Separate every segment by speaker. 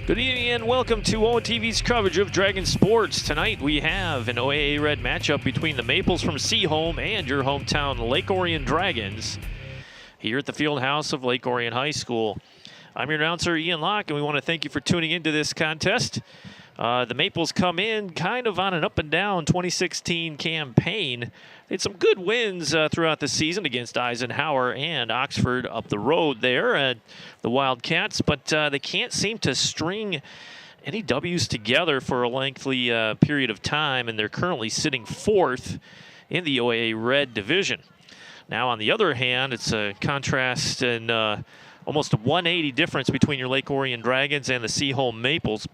Speaker 1: Good evening and welcome to ONTV's coverage of Dragon Sports. Tonight we have an OAA Red matchup between the Maples from Seaholm and your hometown Lake Orion Dragons here at the field house of Lake Orion High School. I'm your announcer Ian Locke, and we want to thank you for tuning into this contest. The Maples come in kind of on an up and down 2016 campaign. They had some good wins throughout the season against Eisenhower and Oxford up the road there at the Wildcats, but they can't seem to string any W's together for a lengthy period of time, and they're currently sitting fourth in the OAA Red division. Now, on the other hand, it's a contrast and almost a 180 difference between your Lake Orion Dragons and the Seaholm Maples.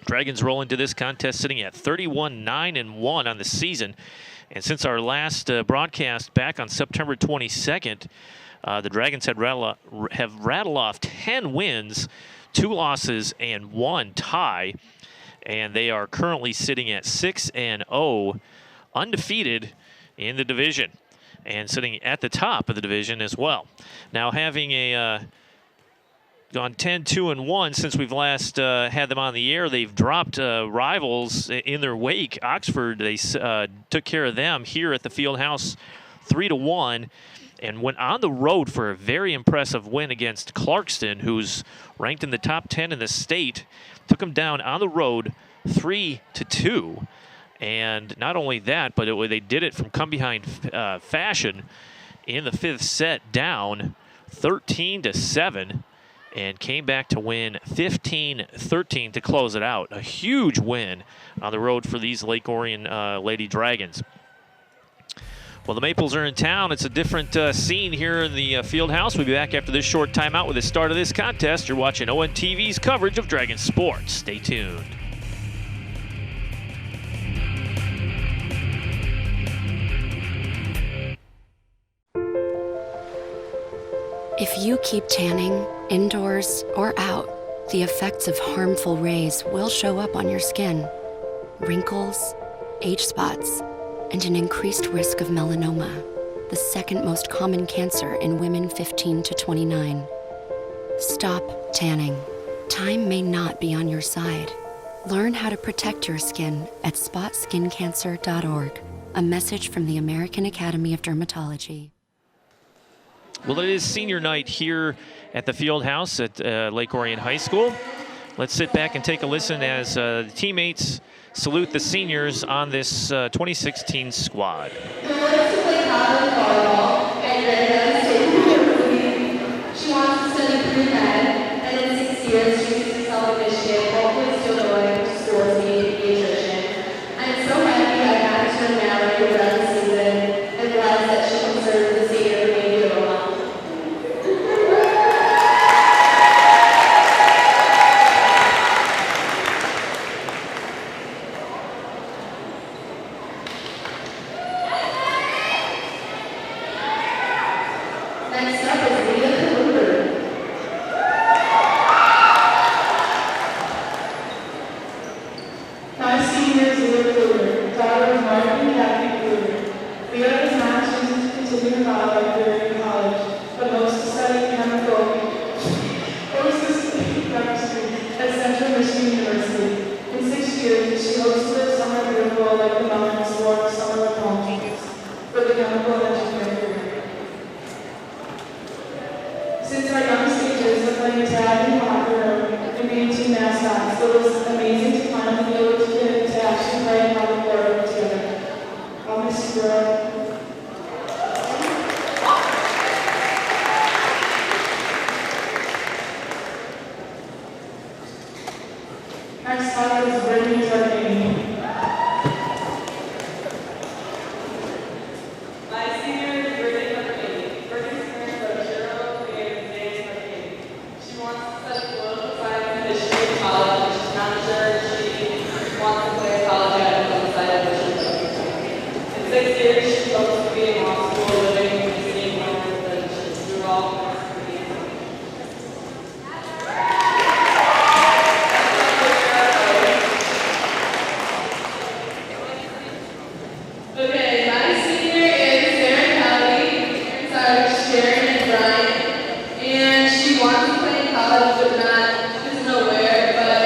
Speaker 1: Dragons roll into this contest sitting at 31-9-1 on the season. And since our last broadcast back on September 22nd, the Dragons have rattled off 10 wins, 2 losses, and 1 tie. And they are currently sitting at 6-0, undefeated in the division, and sitting at the top of the division as well. Now, having gone 10-2-1 since we've last had them on the air. They've dropped rivals in their wake. Oxford, they took care of them here at the field house 3-1, and went on the road for a very impressive win against Clarkston, who's ranked in the top 10 in the state. Took them down on the road 3-2. And not only that, but they did it from come behind fashion in the 5th set, down 13-7. And came back to win 15-13 to close it out. A huge win on the road for these Lake Orion Lady Dragons. Well, the Maples are in town. It's a different scene here in the field house. We'll be back after this short timeout with the start of this contest. You're watching ONTV's coverage of Dragon Sports. Stay tuned.
Speaker 2: If you keep tanning, indoors or out, the effects of harmful rays will show up on your skin. Wrinkles, age spots, and an increased risk of melanoma, the second most common cancer in women 15 to 29. Stop tanning. Time may not be on your side. Learn how to protect your skin at spotskincancer.org. A message from the American Academy of Dermatology.
Speaker 1: Well, it is senior night here at the field house at Lake Orion High School. Let's sit back and take a listen as the teammates salute the seniors on this 2016 squad.
Speaker 3: Who likes to play college volleyball at Redlands State University. She wants to study pre-med, and in 6 years she sees herself in Michigan, hopefully still going to school to be a pediatrician. I'm so happy I got to marry her throughout the season, and glad that she can serve the senior for me to go. Since our young stages of playing tag and locker and being team mascots, it was amazing to finally be able to get to actually play and have a court together. I'll miss you, girl. Next up is Brittany Tarkanian. Sharon and Brian, and she wants to play in college, but not, she doesn't know where, but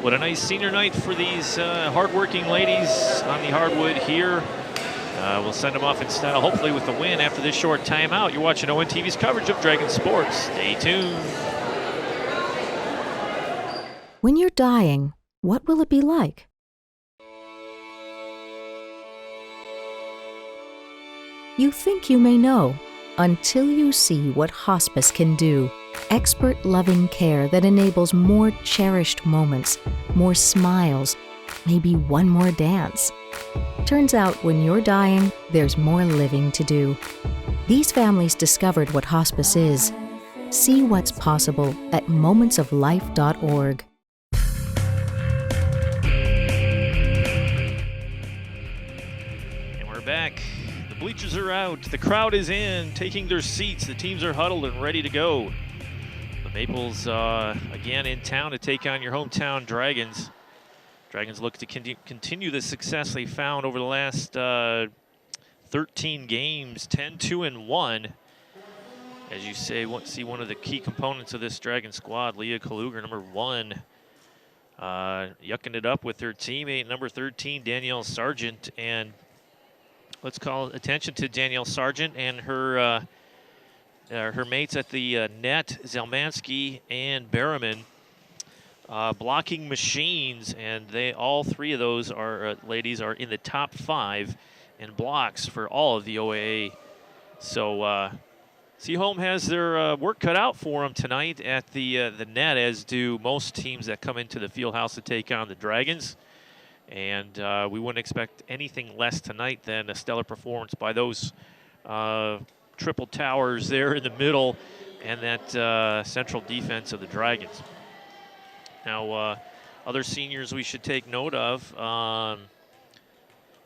Speaker 1: What a nice senior night for these hardworking ladies on the hardwood here. We'll send them off in style, hopefully with the win after this short timeout. You're watching ONTV's coverage of Dragon Sports. Stay tuned.
Speaker 4: When you're dying, what will it be like? You think you may know until you see what hospice can do. Expert loving care that enables more cherished moments, more smiles, maybe one more dance. Turns out when you're dying, there's more living to do. These families discovered what hospice is. See what's possible at momentsoflife.org.
Speaker 1: And we're back. The bleachers are out. The crowd is in, taking their seats. The teams are huddled and ready to go. The Maples again in town to take on your hometown Dragons. Dragons look to continue the success they found over the last 13 games, 10-2-1. As you say, see one of the key components of this Dragon squad, Leah Kaluger, number 1, yucking it up with her teammate, number 13, Danielle Sargent. And let's call attention to Danielle Sargent and her mates at the net, Zelmansky and Berriman. Blocking machines, and all three of those ladies are in the top 5 in blocks for all of the OAA. So Seaholm has their work cut out for them tonight at the net, as do most teams that come into the field house to take on the Dragons. And we wouldn't expect anything less tonight than a stellar performance by those triple towers there in the middle and that central defense of the Dragons. Now, other seniors we should take note of.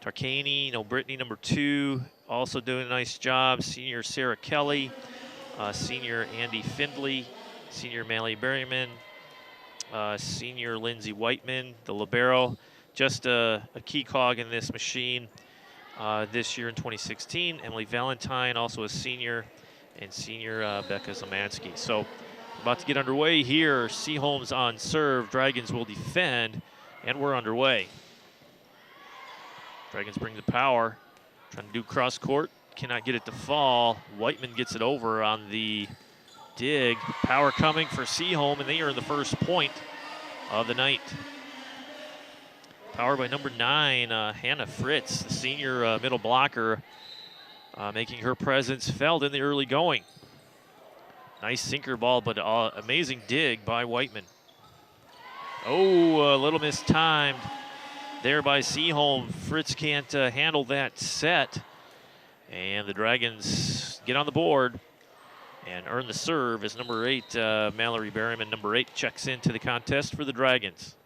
Speaker 1: Tarkani, Brittany, number 2, also doing a nice job. Senior Sarah Kelly, senior Andy Findley, senior Mallie Berryman, senior Lindsay Whiteman, the libero. Just a key cog in this machine this year in 2016. Emily Valentine, also a senior, and senior Becca Zamansky. So about to get underway here. Seaholm's on serve. Dragons will defend, and we're underway. Dragons bring the power. Trying to do cross court. Cannot get it to fall. Whiteman gets it over on the dig. Power coming for Seaholm, and they earn the first point of the night. Power by number 9, Hannah Fritz, the senior middle blocker, making her presence felt in the early going. Nice sinker ball, but amazing dig by Whiteman. Oh, a little mistimed there by Seaholm. Fritz can't handle that set. And the Dragons get on the board and earn the serve as number 8, Mallory Berryman, number 8, checks into the contest for the Dragons.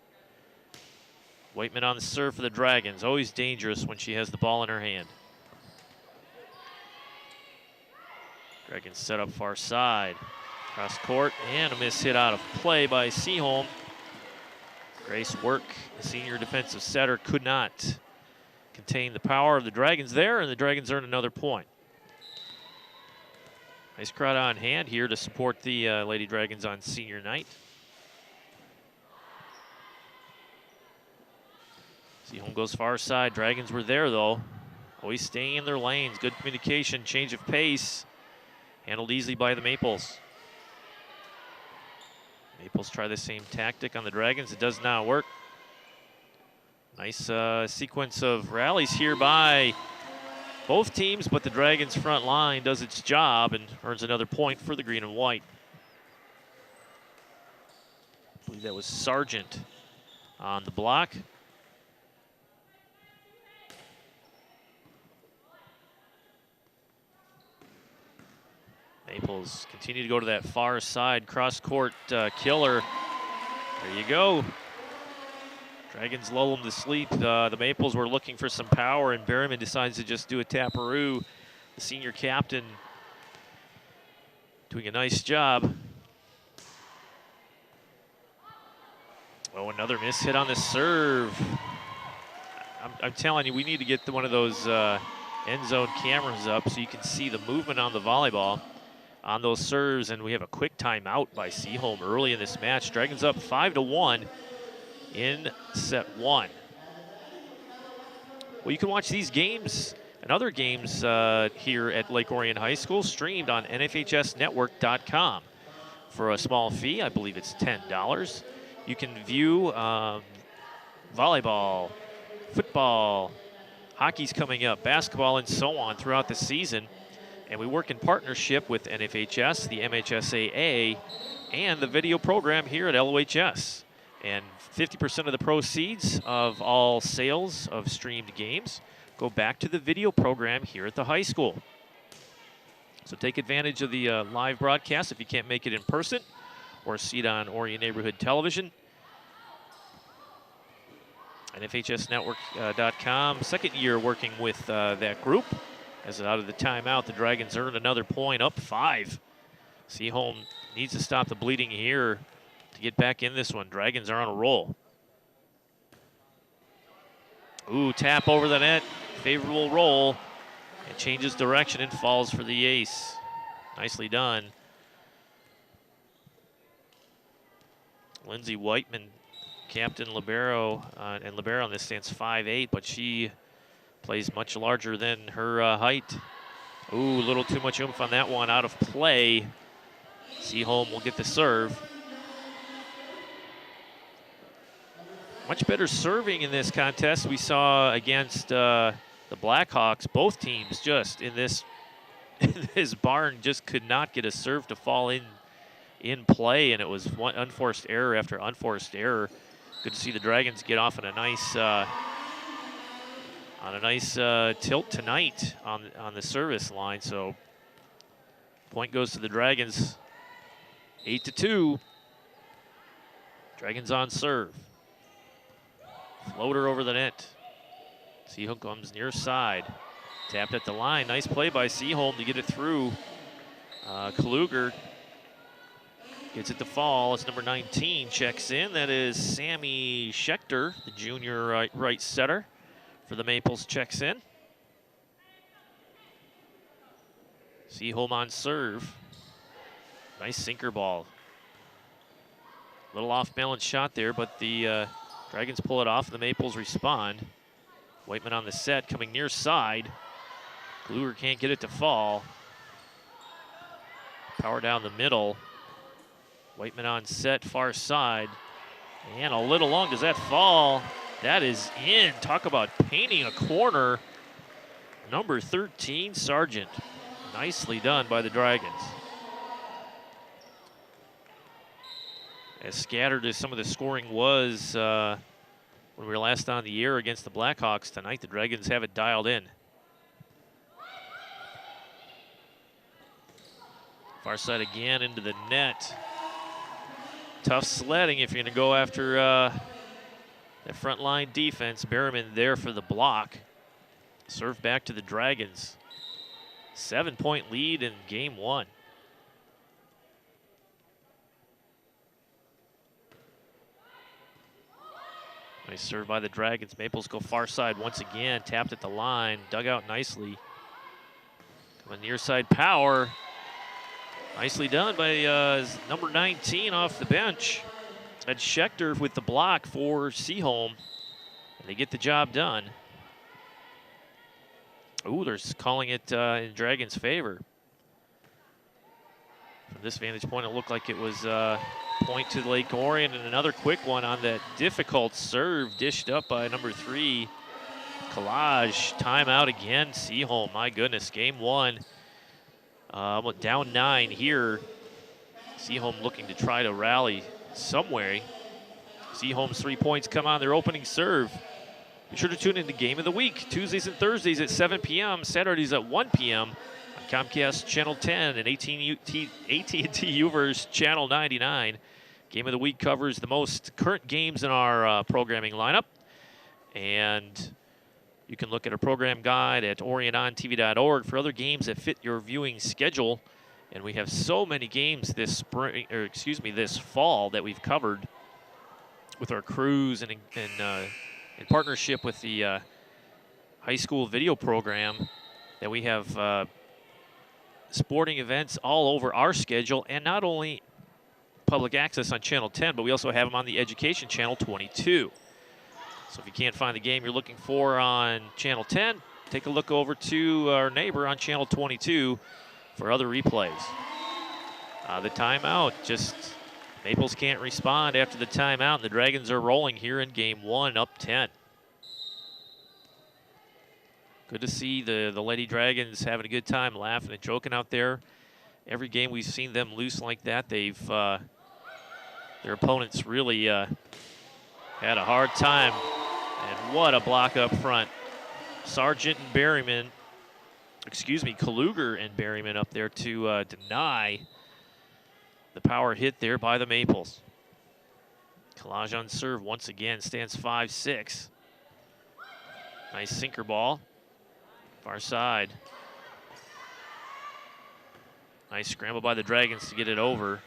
Speaker 1: Whiteman on the serve for the Dragons. Always dangerous when she has the ball in her hand. Dragons set up far side. Cross court, and a miss hit out of play by Seaholm. Grace Work, the senior defensive setter, could not contain the power of the Dragons there, and the Dragons earn another point. Nice crowd on hand here to support the Lady Dragons on senior night. Seaholm goes far side. Dragons were there, though. Always staying in their lanes. Good communication, change of pace. Handled easily by the Maples. Maples try the same tactic on the Dragons. It does not work. Nice sequence of rallies here by both teams, but the Dragons' front line does its job and earns another point for the green and white. I believe that was Sargent on the block. Maples continue to go to that far side cross-court killer. There you go. Dragons lull them to sleep. The Maples were looking for some power, and Berryman decides to just do a taparoo. The senior captain doing a nice job. Oh, another miss hit on the serve. I'm telling you, we need to get one of those end zone cameras up so you can see the movement on the volleyball on those serves, and we have a quick timeout by Seaholm early in this match. Dragons up 5-1, in set 1. Well, you can watch these games and other games here at Lake Orion High School streamed on NFHSnetwork.com for a small fee. I believe it's $10. You can view volleyball, football, hockey's coming up, basketball, and so on throughout the season. And we work in partnership with NFHS, the MHSAA, and the video program here at LOHS. And 50% of the proceeds of all sales of streamed games go back to the video program here at the high school. So take advantage of the live broadcast if you can't make it in person or see it on Orion Neighborhood Television. NFHSnetwork.com, second year working with that group. As out of the timeout, the Dragons earned another point, up 5. Seaholm needs to stop the bleeding here to get back in this one. Dragons are on a roll. Ooh, tap over the net, favorable roll. It changes direction and falls for the ace. Nicely done. Lindsay Whiteman, captain libero, and libero on this stands 5'8", but she plays much larger than her height. Ooh, a little too much oomph on that one, out of play. Seaholm will get the serve. Much better serving in this contest we saw against the Blackhawks. Both teams just in this barn just could not get a serve to fall in play, and it was one unforced error after unforced error. Good to see the Dragons get off on a nice tilt tonight on the service line. So point goes to the Dragons, 8-2. Dragons on serve. Floater over the net. Seaholm comes near side. Tapped at the line. Nice play by Seaholm to get it through. Kluger gets it to fall. It's number 19 checks in. That is Sammy Schechter, the junior right setter for the Maples, checks in. Seaholm on serve. Nice sinker ball. Little off balance shot there, but the Dragons pull it off. The Maples respond. Whiteman on the set, coming near side. Kluger can't get it to fall. Power down the middle. Whiteman on set, far side. And a little long. Does that fall? That is in. Talk about painting a corner. Number 13, Sargent. Nicely done by the Dragons. As scattered as some of the scoring was when we were last on the air against the Blackhawks tonight, the Dragons have it dialed in. Far side again into the net. Tough sledding if you're going to go after that front line defense. Berriman there for the block. Serve back to the Dragons. 7-point lead in game 1. Nice serve by the Dragons. Maples go far side once again. Tapped at the line. Dug out nicely. Coming near side power. Nicely done by number 19 off the bench. That's Schechter with the block for Seaholm. And they get the job done. Ooh, they're calling it in Dragons' favor. From this vantage point, it looked like it was point to Lake Orion, and another quick one on that difficult serve dished up by number 3. Collage, timeout again, Seaholm. My goodness, game 1. Down 9 here. Seaholm looking to try to rally some way. Seaholm's 3 points come on their opening serve. Be sure to tune in to Game of the Week, Tuesdays and Thursdays at 7 p.m., Saturdays at 1 p.m. on Comcast Channel 10 and AT&T Uverse Channel 99. Game of the Week covers the most current games in our programming lineup. And you can look at our program guide at orionontv.org for other games that fit your viewing schedule. And we have so many games this spring, or excuse me, this fall that we've covered with our crews and in partnership with the high school video program, that we have sporting events all over our schedule, and not only public access on Channel 10, but we also have them on the Education Channel 22. So if you can't find the game you're looking for on Channel 10, take a look over to our neighbor on Channel 22 for other replays. The timeout, just Maples can't respond after the timeout, and the Dragons are rolling here in game 1, up 10. Good to see the Lady Dragons having a good time, laughing and joking out there. Every game we've seen them loose like that, they've their opponents really had a hard time. And what a block up front. Sargent and Berryman, Kaluger and Berryman up there to deny the power hit there by the Maples. Collage on serve once again, stands 5-6. Nice sinker ball. Far side. Nice scramble by the Dragons to get it over.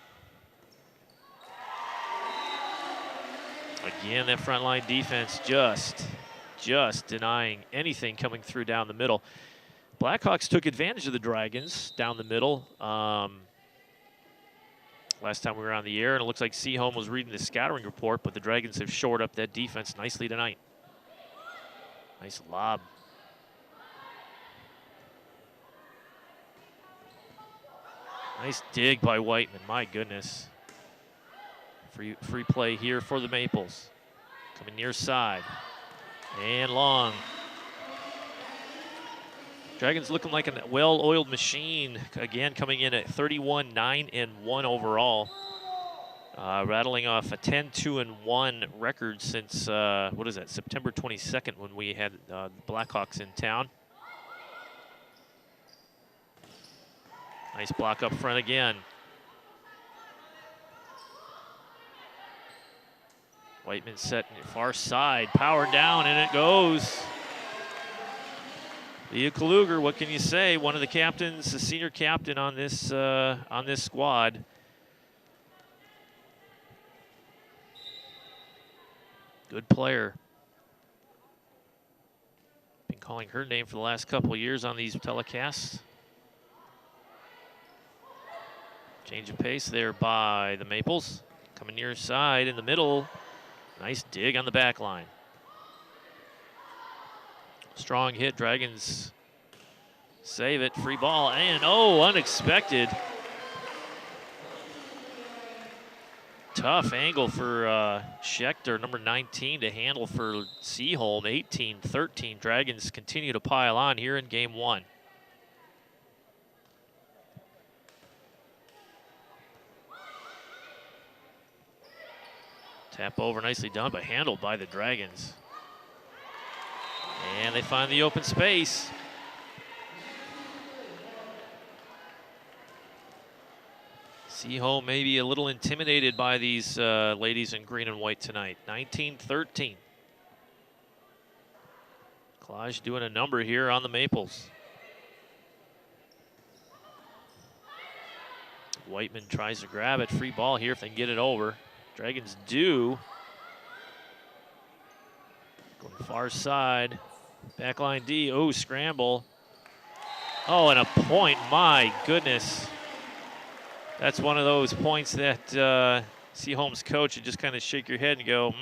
Speaker 1: Again, that front line defense just denying anything coming through down the middle. Blackhawks took advantage of the Dragons down the middle last time we were on the air, and it looks like Seaholm was reading the scattering report, but the Dragons have shored up that defense nicely tonight. Nice lob. Nice dig by Whiteman, my goodness. Free play here for the Maples. Coming near side. And long. Dragons looking like a well-oiled machine. Again, coming in at 31-9-1 overall. Rattling off a 10-2-1 record since, September 22nd when we had the Blackhawks in town. Nice block up front again. Whiteman setting it far side, power down, and it goes. Leah Kaluger, what can you say? One of the captains, the senior captain on this squad. Good player. Been calling her name for the last couple of years on these telecasts. Change of pace there by the Maples. Coming near side in the middle. Nice dig on the back line. Strong hit, Dragons save it, free ball, and oh, unexpected. Tough angle for Schechter, number 19, to handle for Seaholm, 18-13. Dragons continue to pile on here in game 1. Tap over, nicely done, but handled by the Dragons. And they find the open space. Seaholm may be a little intimidated by these ladies in green and white tonight. 19-13. Collage doing a number here on the Maples. Whiteman tries to grab it. Free ball here if they can get it over. Dragons do. Going far side. Backline D. Oh, scramble. Oh, and a point. My goodness. That's one of those points that Seaholm's coach would just kind of shake your head and go,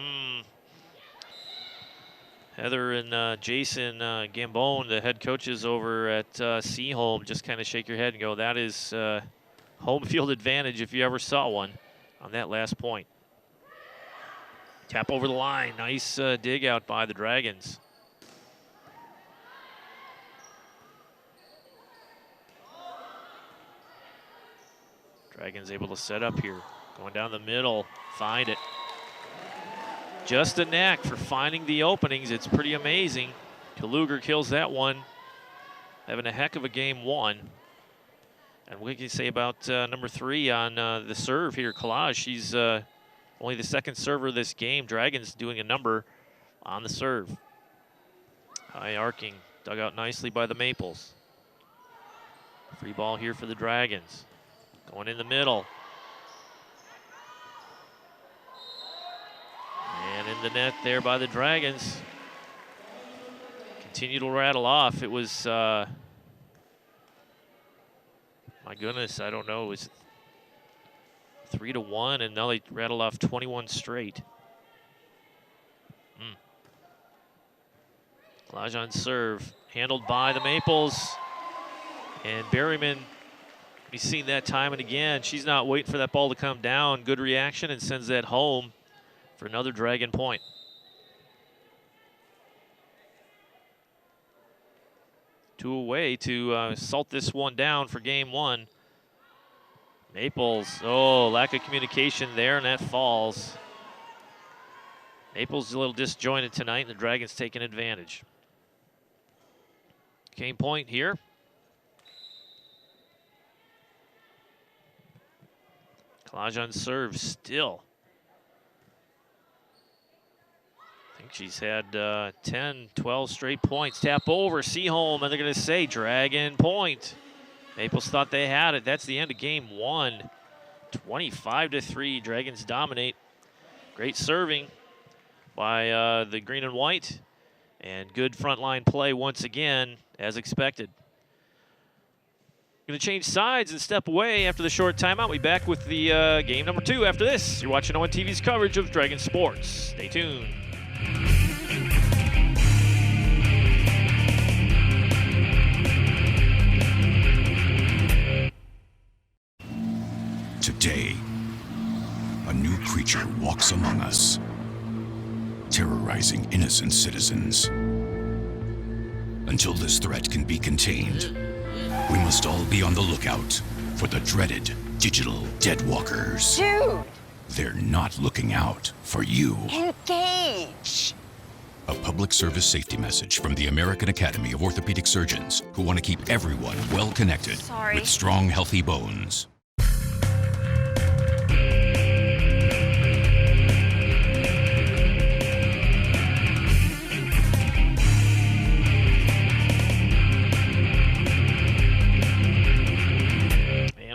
Speaker 1: Heather and Jason Gambone, the head coaches over at Seaholm, just kind of shake your head and go, that is home field advantage if you ever saw one on that last point. Tap over the line. Nice dig out by the Dragons. Dragons able to set up here. Going down the middle. Find it. Just a knack for finding the openings. It's pretty amazing. Kaluger kills that one. Having a heck of a game 1. And what can you say about number 3 on the serve here? Collage. She's only the second server this game. Dragons doing a number on the serve. High arcing, dug out nicely by the Maples. Free ball here for the Dragons. Going in the middle. And in the net there by the Dragons. Continue to rattle off. It was, my goodness, I don't know. 3-1, and now they rattle off 21 straight. Klaj on serve, handled by the Maples. And Berryman, we've seen that time and again. She's not waiting for that ball to come down. Good reaction and sends that home for another Dragon point. Two away to salt this one down for game one. Maples, oh, lack of communication there, and that falls. Maples a little disjointed tonight, and the Dragons taking advantage. Game point here. Klaj on serve still. I think she's had 10, 12 straight points. Tap over, Seaholm, and they're going to say Dragon point. Maples thought they had it. That's the end of game one. 25-3, Dragons dominate. Great serving by the green and white, and good frontline play once again, as expected. Going to change sides and step away after the short timeout. We'll be back with the game number 2 after this. You're watching ONTV's coverage of Dragon Sports. Stay tuned.
Speaker 5: Today, a new creature walks among us, terrorizing innocent citizens. Until this threat can be contained, we must all be on the lookout for the dreaded digital deadwalkers.
Speaker 6: Dude!
Speaker 5: They're not looking out for you.
Speaker 6: Engage!
Speaker 5: A public service safety message from the American Academy of Orthopedic Surgeons, who want to keep everyone well connected with strong, healthy bones.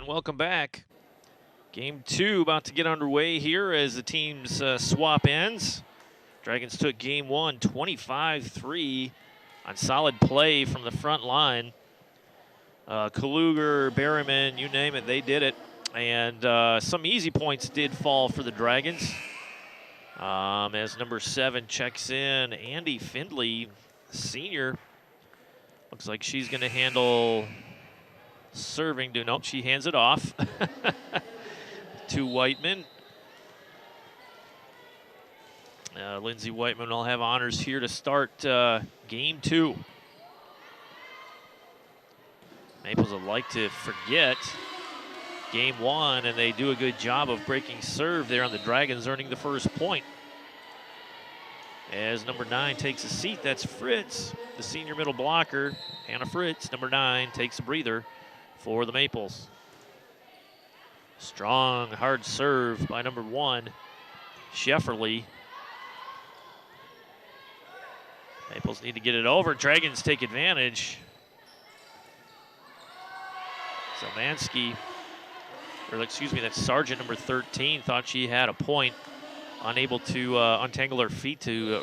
Speaker 1: Welcome back. Game 2 about to get underway here as the teams swap ends. Dragons took game 1 25-3 on solid play from the front line. Kaluger, Berryman, you name it, they did it. And some easy points did fall for the Dragons. As number 7 checks in, Andy Findley, senior. Looks like she's going to handle serving. Nope, she hands it off to Whiteman. Lindsay Whiteman will have honors here to start game 2. Maples would like to forget game 1, and they do a good job of breaking serve there on the Dragons, earning the first point. As number 9 takes a seat, that's Fritz, the senior middle blocker. Hannah Fritz, number 9, takes a breather for the Maples. Strong, hard serve by number 1, Shefferly. Maples need to get it over. Dragons take advantage. Zelmansky, or excuse me, that's Sergeant number 13, thought she had a point. Unable to untangle her feet to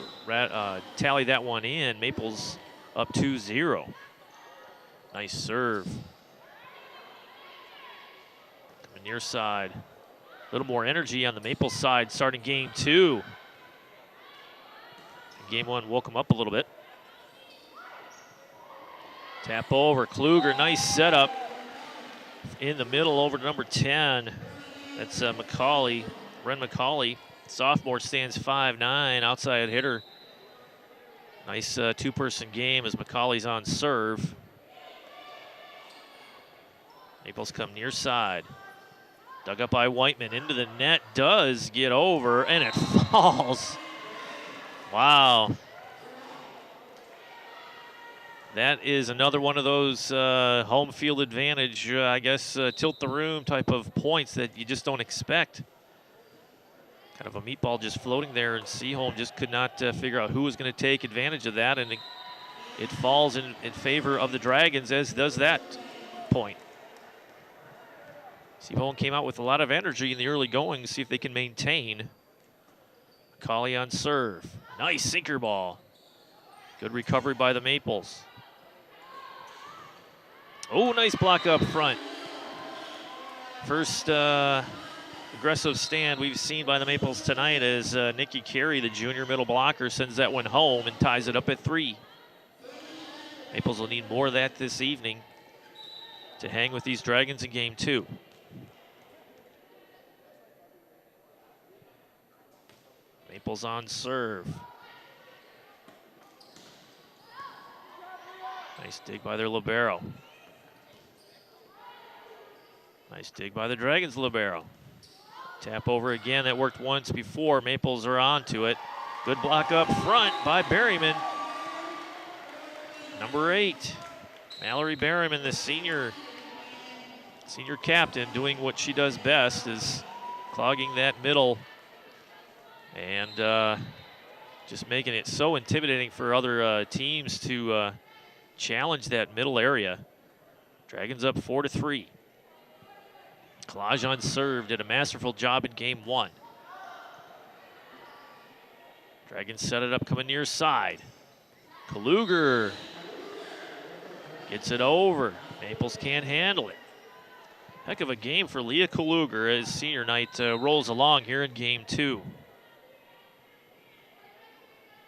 Speaker 1: tally that one in. Maples up 2-0. Nice serve. Near side. A little more energy on the Maple side starting game 2. Game 1 woke them up a little bit. Tap over, Kluger, nice setup. In the middle over to number 10. That's McCauley, Ren McCauley. Sophomore stands 5'9", outside hitter. Nice two-person game as McCauley's on serve. Maples come near side. Dug up by Whiteman, into the net, does get over, and it falls. Wow. That is another one of those home field advantage, I guess, tilt the room type of points that you just don't expect. Kind of a meatball just floating there, and Seaholm just could not figure out who was going to take advantage of that, and it falls in favor of the Dragons, as does that point. Seaholm came out with a lot of energy in the early going to see if they can maintain. McCauley on serve. Nice sinker ball. Good recovery by the Maples. Oh, nice block up front. First aggressive stand we've seen by the Maples tonight as Nikki Carey, the junior middle blocker, sends that one home and ties it up at 3. Maples will need more of that this evening to hang with these Dragons in game 2. Maples on serve. Nice dig by their libero. Nice dig by the Dragons libero. Tap over again, that worked once before. Maples are onto it. Good block up front by Berryman. Number 8, Mallory Berryman, the senior captain, doing what she does best, is clogging that middle and just making it so intimidating for other teams to challenge that middle area. Dragons up 4-3. Collage on serve, did a masterful job in game 1. Dragons set it up coming near side. Kaluger gets it over. Maples can't handle it. Heck of a game for Leah Kaluger as senior night rolls along here in game 2.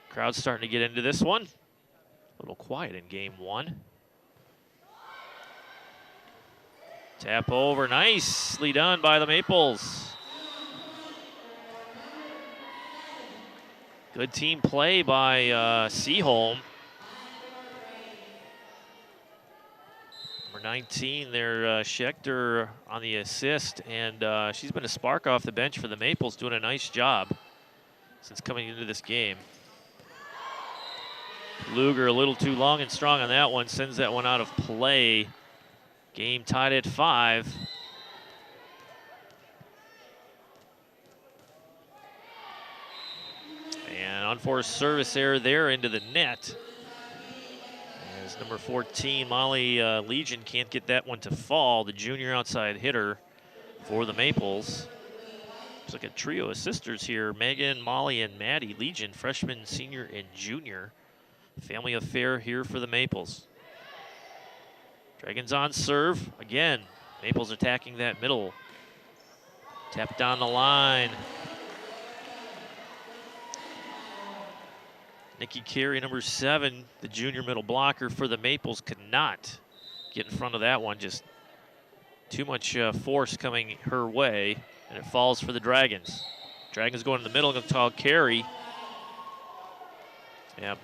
Speaker 1: Crowd's starting to get into this one. A little quiet in game 1. Tap over, nicely done by the Maples. Good team play by Seaholm. Number 19 there, Schechter on the assist, and she's been a spark off the bench for the Maples, doing a nice job since coming into this game. Luger a little too long and strong on that one, sends that one out of play. Game tied at 5. And unforced service error there into the net. As number 14, Molly Legion, can't get that one to fall. The junior outside hitter for the Maples. Looks like a trio of sisters here. Megan, Molly, and Maddie Legion, freshman, senior, and junior. Family affair here for the Maples. Dragons on serve. Again, Maples attacking that middle. Tap down the line. Nikki Carey, number 7, the junior middle blocker for the Maples, could not get in front of that one. Just too much force coming her way, and it falls for the Dragons. Dragons going in the middle, going to call Carey. Yeah,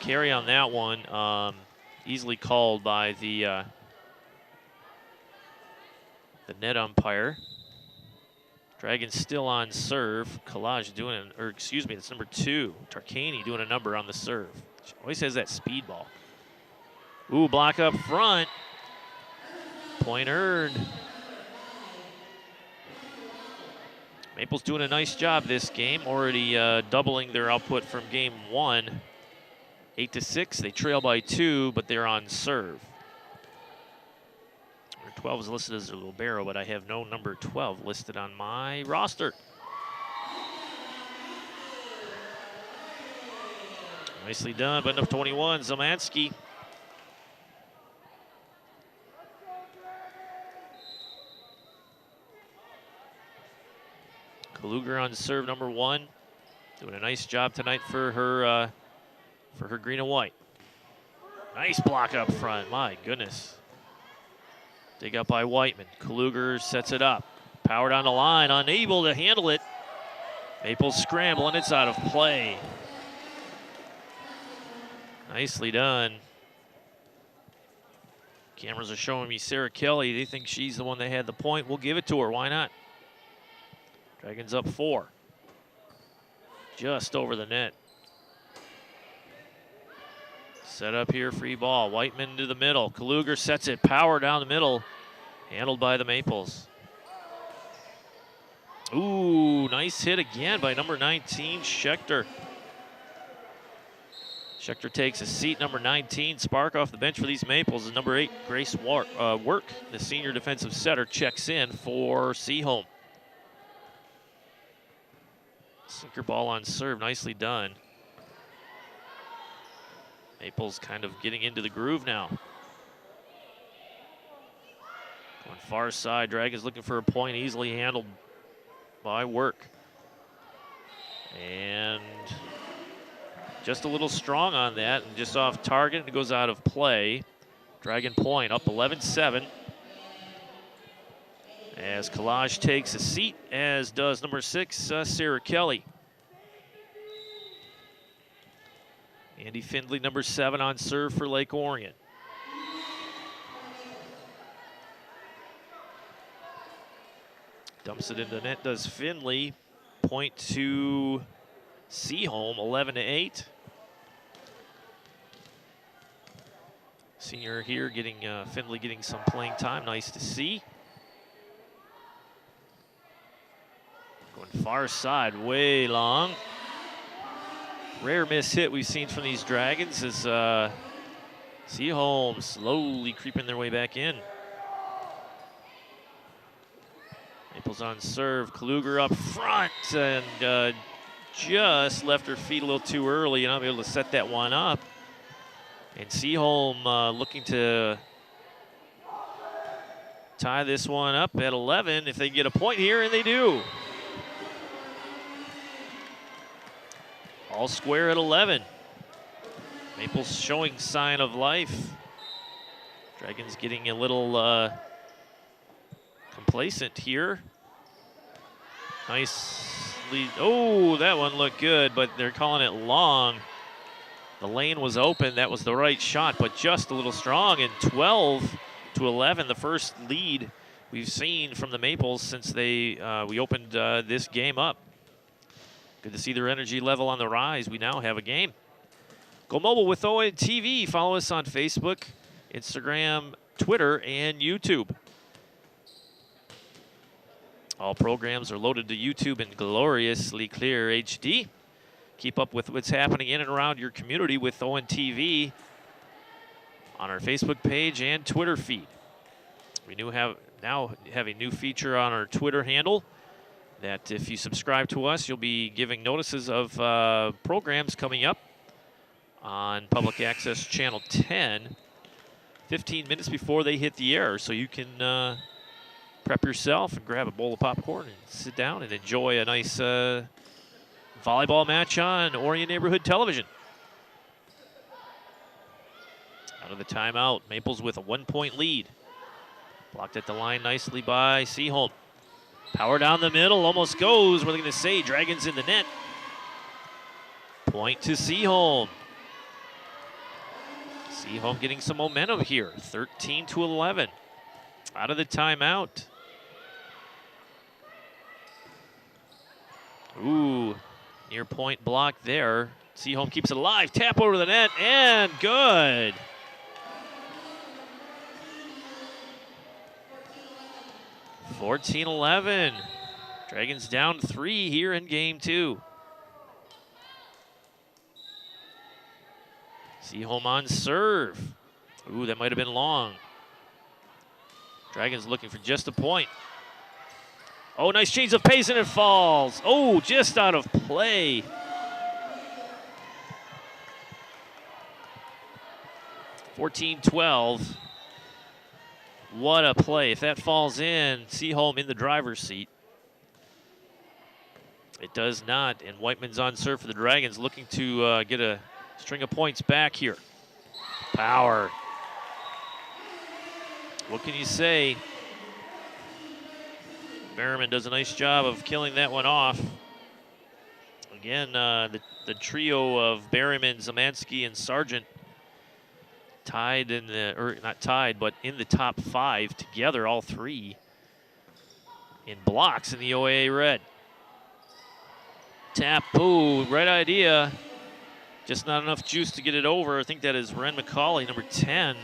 Speaker 1: Carey on that one. Easily called by the net umpire. Dragons still on serve. Collage doing, or excuse me, that's number 2. Tarkani doing a number on the serve. She always has that speed ball. Ooh, block up front. Point earned. Maples doing a nice job this game, already doubling their output from game 1. 8-6, they trail by 2, but they're on serve. Number 12 is listed as a libero, but I have no number 12 listed on my roster. Nicely done, but number 21, Zamansky. Kaluger on serve, number 1. Doing a nice job tonight for her green and white. Nice block up front, my goodness. Dig up by Whiteman. Kaluger sets it up. Power down the line, unable to handle it. Maples scrambling, it's out of play. Nicely done. Cameras are showing me Sarah Kelly. They think she's the one that had the point. We'll give it to her, why not? Dragons up 4. Just over the net. Set up here, free ball. Whiteman to the middle. Kaluger sets it, power down the middle. Handled by the Maples. Ooh, nice hit again by number 19, Schechter. Schechter takes a seat, number 19. Spark off the bench for these Maples. And number 8, Grace Work, the senior defensive setter, checks in for Seaholm. Sinker ball on serve, nicely done. Maples kind of getting into the groove now. Going far side, Dragons looking for a point, easily handled by Work. And just a little strong on that and just off target, and it goes out of play. Dragon Point up 11-7. As Collage takes a seat, as does number 6, Sarah Kelly. Andy Findlay, number 7, on serve for Lake Orion. Dumps it into net, does Findlay. Point to Seaholm, 11-8. Senior here getting, Findlay getting some playing time, nice to see. Going far side, way long. Rare miss hit we've seen from these Dragons as Seaholm slowly creeping their way back in. Maples on serve, Kluger up front, and just left her feet a little too early, and I'm able to set that one up. And Seaholm looking to tie this one up at 11 if they get a point here, and they do. All square at 11. Maples showing sign of life. Dragons getting a little complacent here. Nice lead. Oh, that one looked good, but they're calling it long. The lane was open. That was the right shot, but just a little strong. And 12-11, the first lead we've seen from the Maples since we opened this game up. Good to see their energy level on the rise. We now have a game. Go mobile with ON TV. Follow us on Facebook, Instagram, Twitter, and YouTube. All programs are loaded to YouTube in gloriously clear HD. Keep up with what's happening in and around your community with ON TV on our Facebook page and Twitter feed. We now have a new feature on our Twitter handle that if you subscribe to us, you'll be giving notices of programs coming up on Public Access Channel 10 15 minutes before they hit the air. So you can prep yourself and grab a bowl of popcorn and sit down and enjoy a nice volleyball match on Orion Neighborhood Television. Out of the timeout, Maples with a 1-point lead. Blocked at the line nicely by Seaholm. Power down the middle, almost goes. What are they going to say? Dragons in the net. Point to Seaholm. Seaholm getting some momentum here. 13-11. Out of the timeout. Ooh, near point block there. Seaholm keeps it alive. Tap over the net, and good. (14-11). Dragons down 3 here in game 2. Seaholm on serve. Ooh, that might have been long. Dragons looking for just a point. Oh, nice change of pace, and it falls. Oh, just out of play. (14-12). What a play. If that falls in, Seaholm in the driver's seat. It does not, and Whiteman's on serve for the Dragons, looking to get a string of points back here. Power. What can you say? Merriman does a nice job of killing that one off. Again, the trio of Berryman, Zamansky, and Sargent tied in the, or not tied, but in the top 5 together, all 3 in blocks in the OAA red. Tap, ooh, right idea. Just not enough juice to get it over. I think that is Ren McCauley, number 10.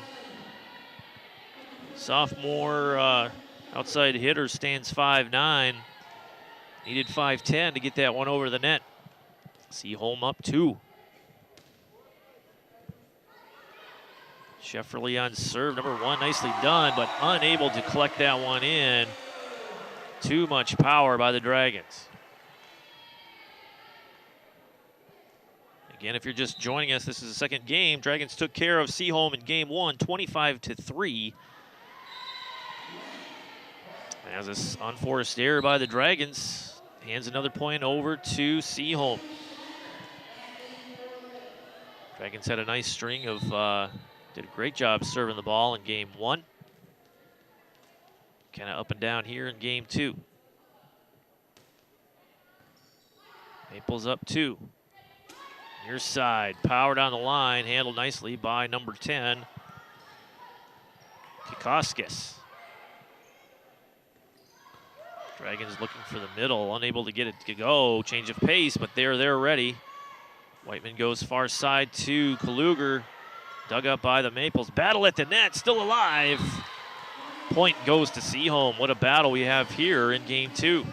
Speaker 1: Sophomore outside hitter, stands 5'9". Needed 5'10" to get that one over the net. Seaholm up 2. Shefferly on serve, number 1, nicely done, but unable to collect that one in. Too much power by the Dragons. Again, if you're just joining us, this is the second game. Dragons took care of Seaholm in game 1, 25-3. As this unforced error by the Dragons hands another point over to Seaholm. Dragons had a nice string of, did a great job serving the ball in game 1. Kind of up and down here in game 2. Maples up 2. Near side, power down the line, handled nicely by number 10, Kikoskis. Dragons looking for the middle, unable to get it to go. Change of pace, but they're ready. Whiteman goes far side to Kaluger. Dug up by the Maples. Battle at the net, still alive. Point goes to Seaholm. What a battle we have here in game 2.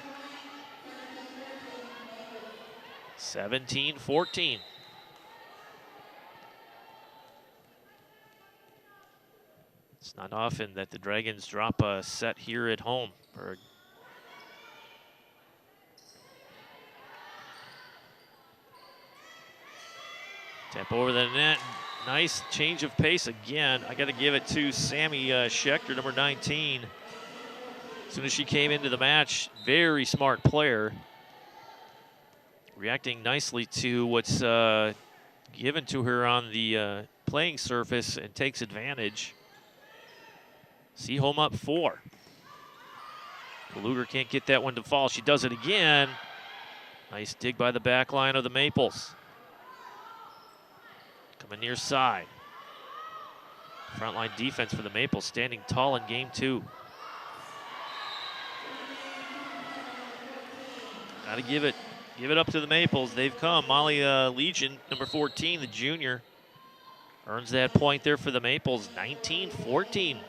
Speaker 1: 17-14. It's not often that the Dragons drop a set here at home. Tap over the net. Nice change of pace again. I got to give it to Sammy Schechter, number 19. As soon as she came into the match, very smart player. Reacting nicely to what's given to her on the playing surface and takes advantage. Seaholm up 4. Kaluger can't get that one to fall. She does it again. Nice dig by the back line of the Maples. Coming near side. Frontline defense for the Maples, standing tall in game 2. Gotta give it up to the Maples. They've come. Molly Legion, number 14, the junior, earns that point there for the Maples. 19-14.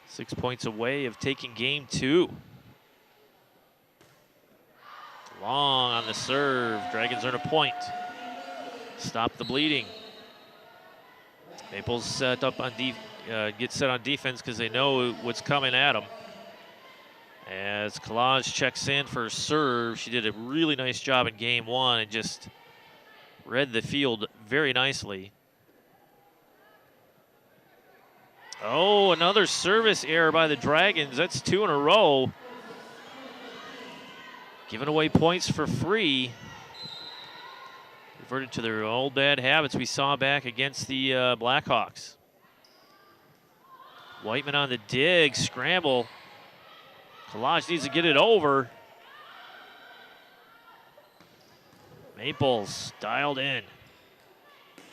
Speaker 1: Six points away of taking game 2. Long on the serve. Dragons earn a point. Stop the bleeding. Maples set up on get set on defense because they know what's coming at them. As Collage checks in for serve, she did a really nice job in game 1 and just read the field very nicely. Oh, another service error by the Dragons. That's 2 in a row. Giving away points for free. Reverted to their old bad habits we saw back against the Blackhawks. Whiteman on the dig, scramble. Collage needs to get it over. Maples dialed in.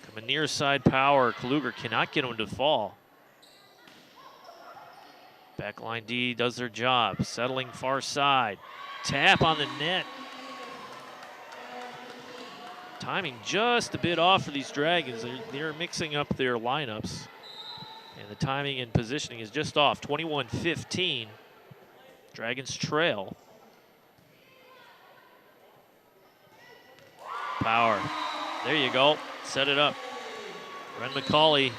Speaker 1: Coming near side power. Kaluger cannot get him to fall. Backline D does their job. Settling far side. Tap on the net. Timing just a bit off for these Dragons. They're mixing up their lineups. And the timing and positioning is just off. 21-15. Dragons trail. Power. There you go. Set it up. Ren McCauley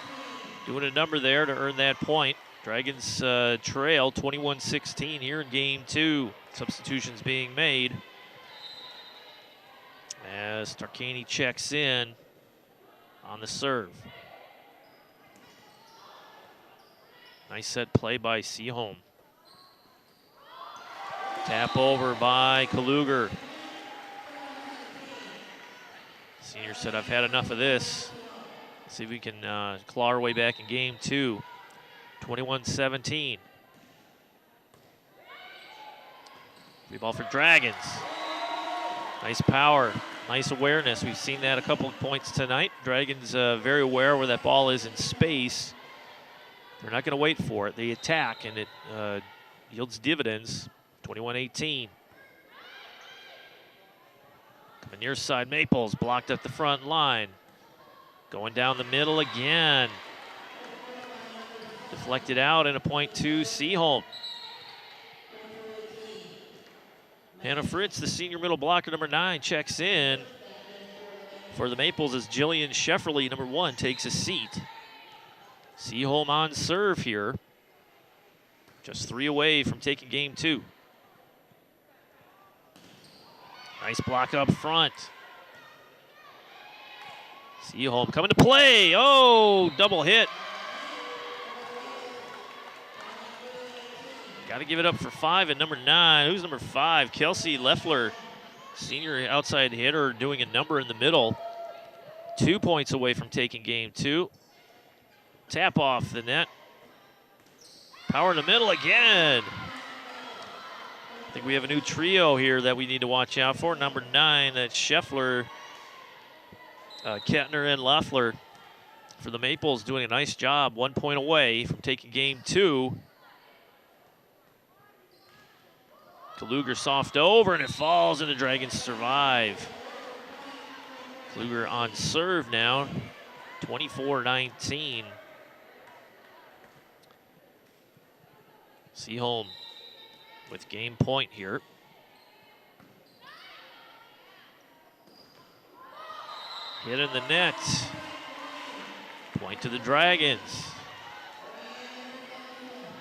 Speaker 1: doing a number there to earn that point. Dragons trail 21-16 here in game 2. Substitutions being made as Tarkani checks in on the serve. Nice set play by Seaholm. Tap over by Kaluger. Senior said, I've had enough of this. See if we can claw our way back in game 2. 21-17. Free ball for Dragons. Nice power, nice awareness. We've seen that a couple of points tonight. Dragons very aware where that ball is in space. They're not going to wait for it. They attack, and it yields dividends. 21-18. Coming near side, Maples blocked at the front line. Going down the middle again. Deflected out and a point to Seaholm. Hannah Fritz, the senior middle blocker, number 9, checks in for the Maples as Jillian Shefferly, number 1, takes a seat. Seaholm on serve here. Just 3 away from taking game 2. Nice block up front. Seaholm coming to play. Oh, double hit. Got to give it up for 5 and number 9. Who's number 5? Kelsey Leffler, senior outside hitter, doing a number in the middle. 2 points away from taking game 2. Tap off the net. Power in the middle again. I think we have a new trio here that we need to watch out for. Number 9, that's Scheffler, Kettner, and Leffler for the Maples, doing a nice job. 1 point away from taking game 2. Kluger soft over, and it falls, and the Dragons survive. Kluger on serve now, 24-19. Seaholm with game point here. Hit in the net. Point to the Dragons.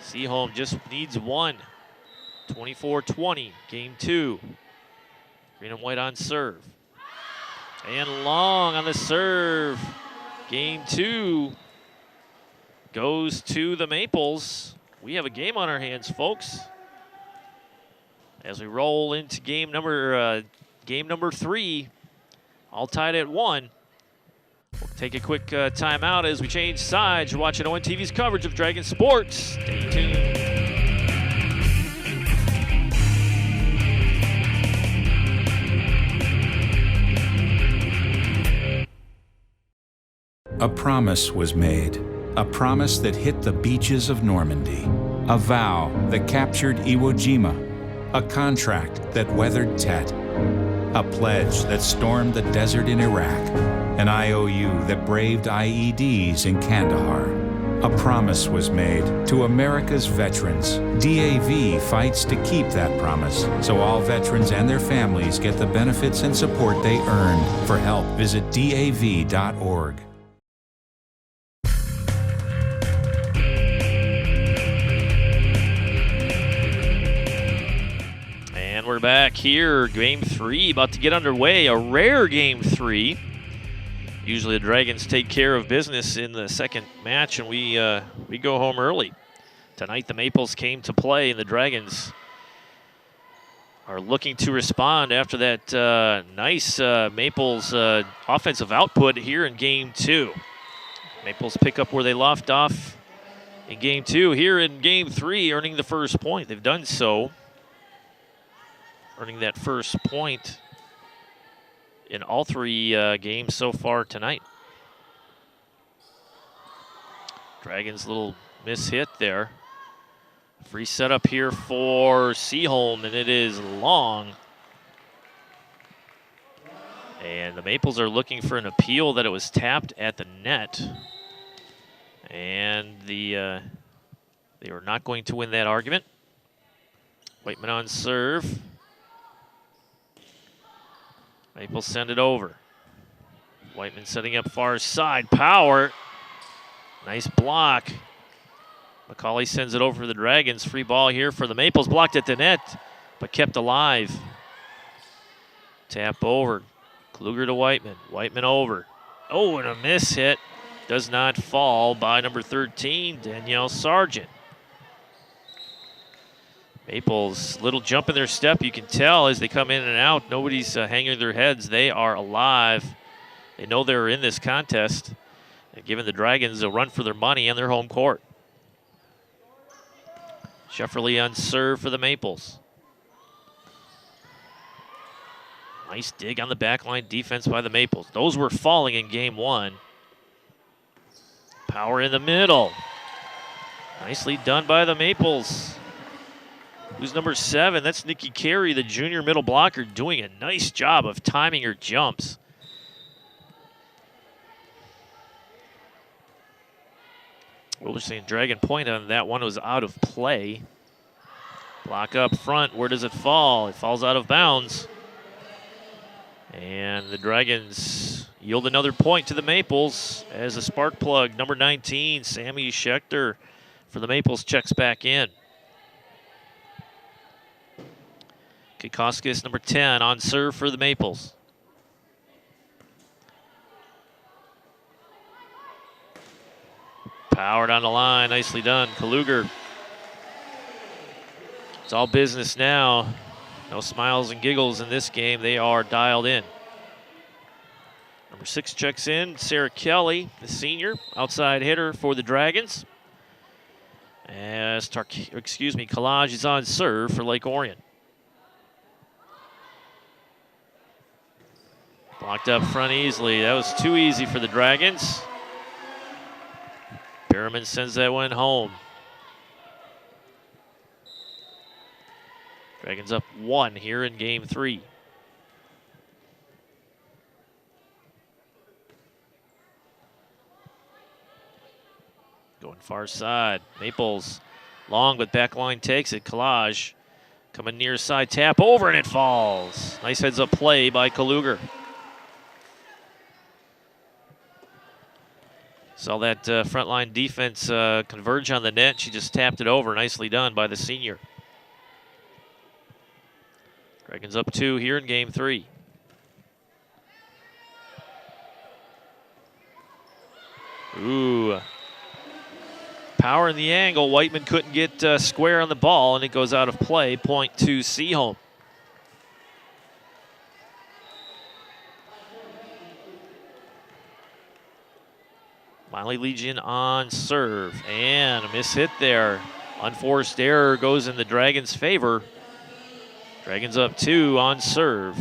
Speaker 1: Seaholm just needs 1. 24-20, game 2. Green and white on serve. And long on the serve. Game 2 goes to the Maples. We have a game on our hands, folks, as we roll into game number 3, all tied at 1. We'll take a quick timeout as we change sides. You're watching ONTV's coverage of Dragon Sports. Stay tuned.
Speaker 7: A promise was made, a promise that hit the beaches of Normandy, a vow that captured Iwo Jima, a contract that weathered Tet, a pledge that stormed the desert in Iraq, an IOU that braved IEDs in Kandahar. A promise was made to America's veterans. DAV fights to keep that promise, so all veterans and their families get the benefits and support they earned. For help, visit DAV.org.
Speaker 1: We're back here, game 3, about to get underway. A rare game 3. Usually the Dragons take care of business in the second match, and we go home early. Tonight the Maples came to play, and the Dragons are looking to respond after that nice Maples offensive output here in game 2. Maples pick up where they left off in game 2 here in game 3, earning the first point. They've done so, earning that first point in all 3 games so far tonight. Dragons little miss hit there. Free setup here for Seaholm, and it is long. And the Maples are looking for an appeal that it was tapped at the net. And they were not going to win that argument. Whiteman on serve. Maples send it over. Whiteman setting up far side. Power. Nice block. McCauley sends it over for the Dragons. Free ball here for the Maples. Blocked at the net, but kept alive. Tap over. Kluger to Whiteman. Whiteman over. Oh, and a miss hit. Does not fall by number 13, Danielle Sargent. Maples, little jump in their step, you can tell as they come in and out. Nobody's hanging their heads. They are alive. They know they're in this contest, and giving the Dragons a run for their money on their home court. Shefferly on serve for the Maples. Nice dig on the backline defense by the Maples. Those were falling in game 1. Power in the middle. Nicely done by the Maples. Who's number 7? That's Nikki Carey, the junior middle blocker, doing a nice job of timing her jumps. Well, we're saying Dragon point on that one was out of play. Block up front. Where does it fall? It falls out of bounds. And the Dragons yield another point to the Maples as a spark plug. Number 19, Sammy Schechter for the Maples checks back in. Kokoskis, number 10, on serve for the Maples. Powered on the line, nicely done. Kluger It's all business now. No smiles and giggles in this game. They are dialed in. Number 6 checks in. Sarah Kelly, the senior, outside hitter for the Dragons. As Collage is on serve for Lake Orion. Blocked up front easily. That was too easy for the Dragons. Berriman sends that one home. Dragons up 1 here in game 3. Going far side. Maples long, but back line takes it. Collage coming near side, tap over, and it falls. Nice heads up play by Kaluger. Saw that front line defense converge on the net. She just tapped it over. Nicely done by the senior. Dragons up 2 here in game 3. Ooh. Power in the angle. Whiteman couldn't get square on the ball, and it goes out of play. Point to Seaholm. Miley Legion on serve, and a miss hit there. Unforced error goes in the Dragons' favor. Dragons up 2 on serve.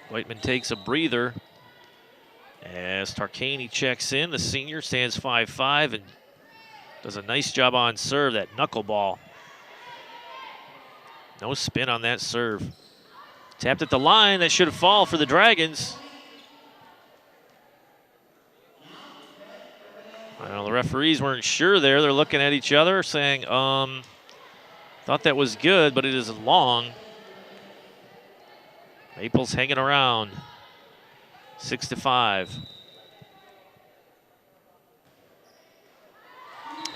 Speaker 1: Whiteman takes a breather as Tarkani checks in. The senior stands 5'5" and does a nice job on serve, that knuckleball. No spin on that serve. Tapped at the line, that should fall for the Dragons. I know the referees weren't sure there. They're looking at each other saying, thought that was good, but it is long. Maples hanging around. 6-5.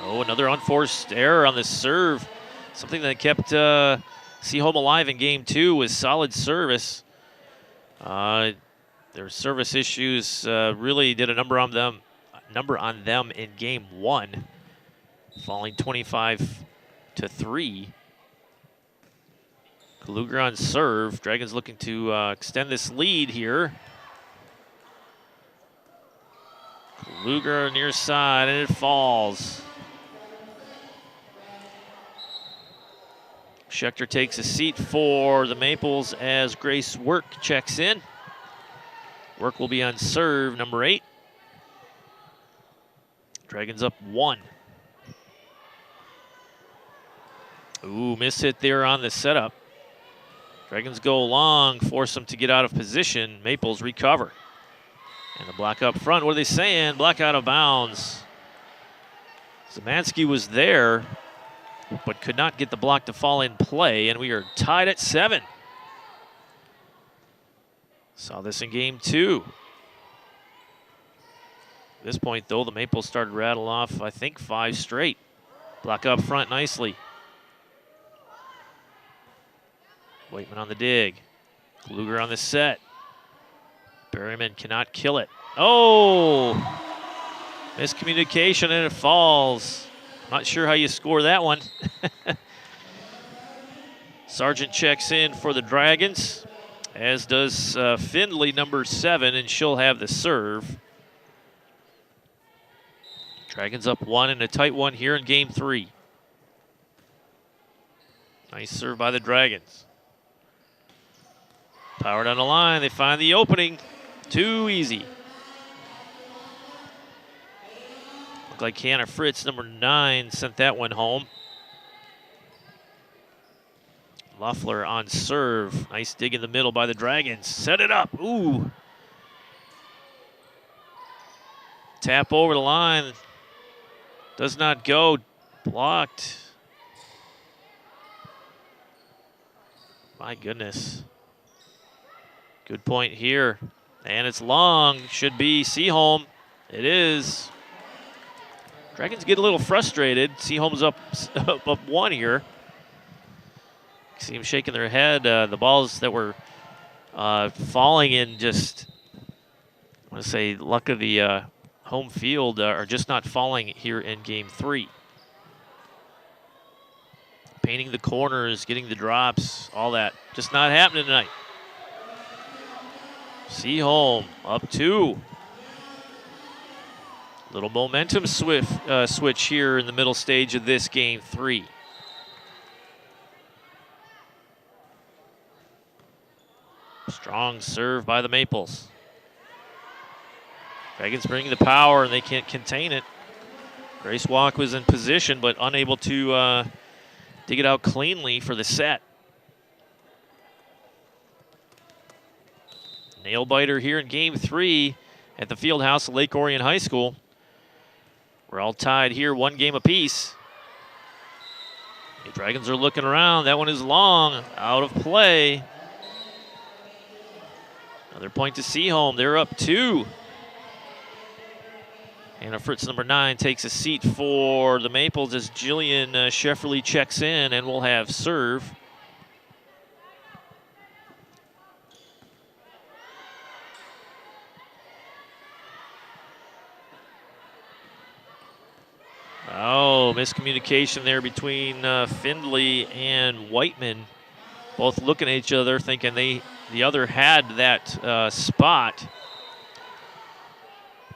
Speaker 1: Oh, another unforced error on the serve. Something that kept Seaholm alive in game 2 was solid service. Their service issues really did a number on them in game 1, falling 25-3. Kaluger on serve. Dragons looking to extend this lead here. Kaluger near side, and it falls. Schechter takes a seat for the Maples as Grace Work checks in. Work will be on serve, number 8. Dragons up 1. Ooh, miss hit there on the setup. Dragons go long, force them to get out of position. Maples recover. And the block up front, what are they saying? Block out of bounds. Zemansky was there, but could not get the block to fall in play, and we are tied at 7. Saw this in game 2. At this point, though, the Maples started to rattle off, I think, 5 straight. Block up front nicely. Whiteman on the dig. Kluger on the set. Berryman cannot kill it. Oh! Miscommunication, and it falls. Not sure how you score that one. Sargent checks in for the Dragons, as does Findlay, number 7, and she'll have the serve. Dragons up 1 in a tight one here in game 3. Nice serve by the Dragons. Powered on the line, they find the opening. Too easy. Looked like Hannah Fritz, number 9, sent that one home. Loeffler on serve. Nice dig in the middle by the Dragons. Set it up. Ooh. Tap over the line. Does not go. Blocked. My goodness. Good point here. And it's long. Should be Seaholm. It is. Dragons get a little frustrated. Seaholm's up 1 here. See them shaking their head. The balls that were falling in just, I want to say, luck of the home field are just not falling here in game 3. painting the corners, getting the drops, all that. Just not happening tonight. Seaholm up 2. Little momentum switch here in the middle stage of this game 3. Strong serve by the Maples. Dragons bringing the power, and they can't contain it. Grace Walk was in position, but unable to dig it out cleanly for the set. Nail biter here in game 3 at the field house of Lake Orion High School. We're all tied here, 1 game apiece. The Dragons are looking around. That one is long, out of play. Another point to Seaholm. They're up 2. Anna Fritz, number 9, takes a seat for the Maples as Jillian Shefferly checks in, and we'll have serve. Oh, miscommunication there between Findlay and Whiteman. Both looking at each other, thinking the other had that spot.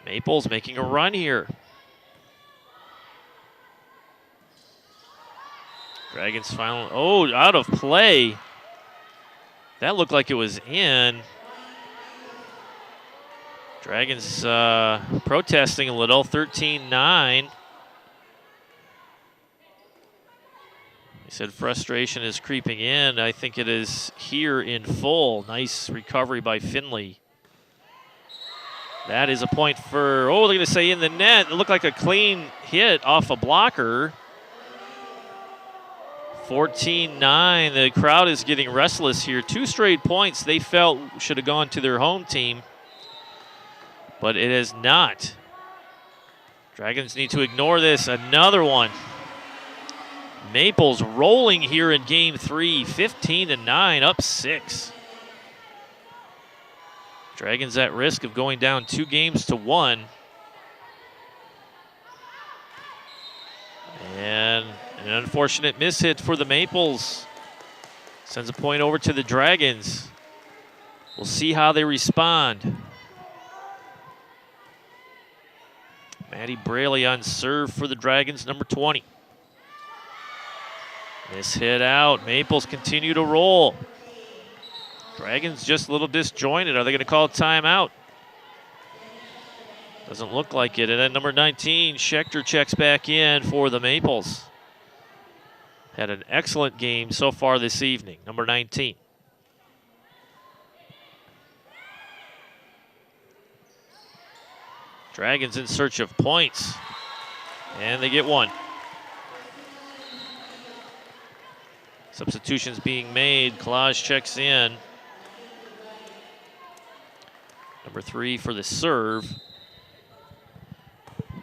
Speaker 1: Maples making a run here. Dragons finally, oh, out of play. That looked like it was in. Dragons protesting a little, 13-9. He said frustration is creeping in. I think it is here in full. Nice recovery by Finley. That is a point for, oh, they're going to say in the net. It looked like a clean hit off a blocker. 14-9. The crowd is getting restless here. 2 straight points they felt should have gone to their home team, but it has not. Dragons need to ignore this. Another one. Maples rolling here in game 3, 15-9, up 6. Dragons at risk of going down 2-1. And an unfortunate mishit for the Maples. Sends a point over to the Dragons. We'll see how they respond. Maddie Braley on serve for the Dragons, number 20. This hit out. Maples continue to roll. Dragons just a little disjointed. Are they going to call a timeout? Doesn't look like it. And then number 19, Schechter checks back in for the Maples. Had an excellent game so far this evening, number 19. Dragons in search of points. And they get one. Substitutions being made. Collage checks in. Number 3 for the serve.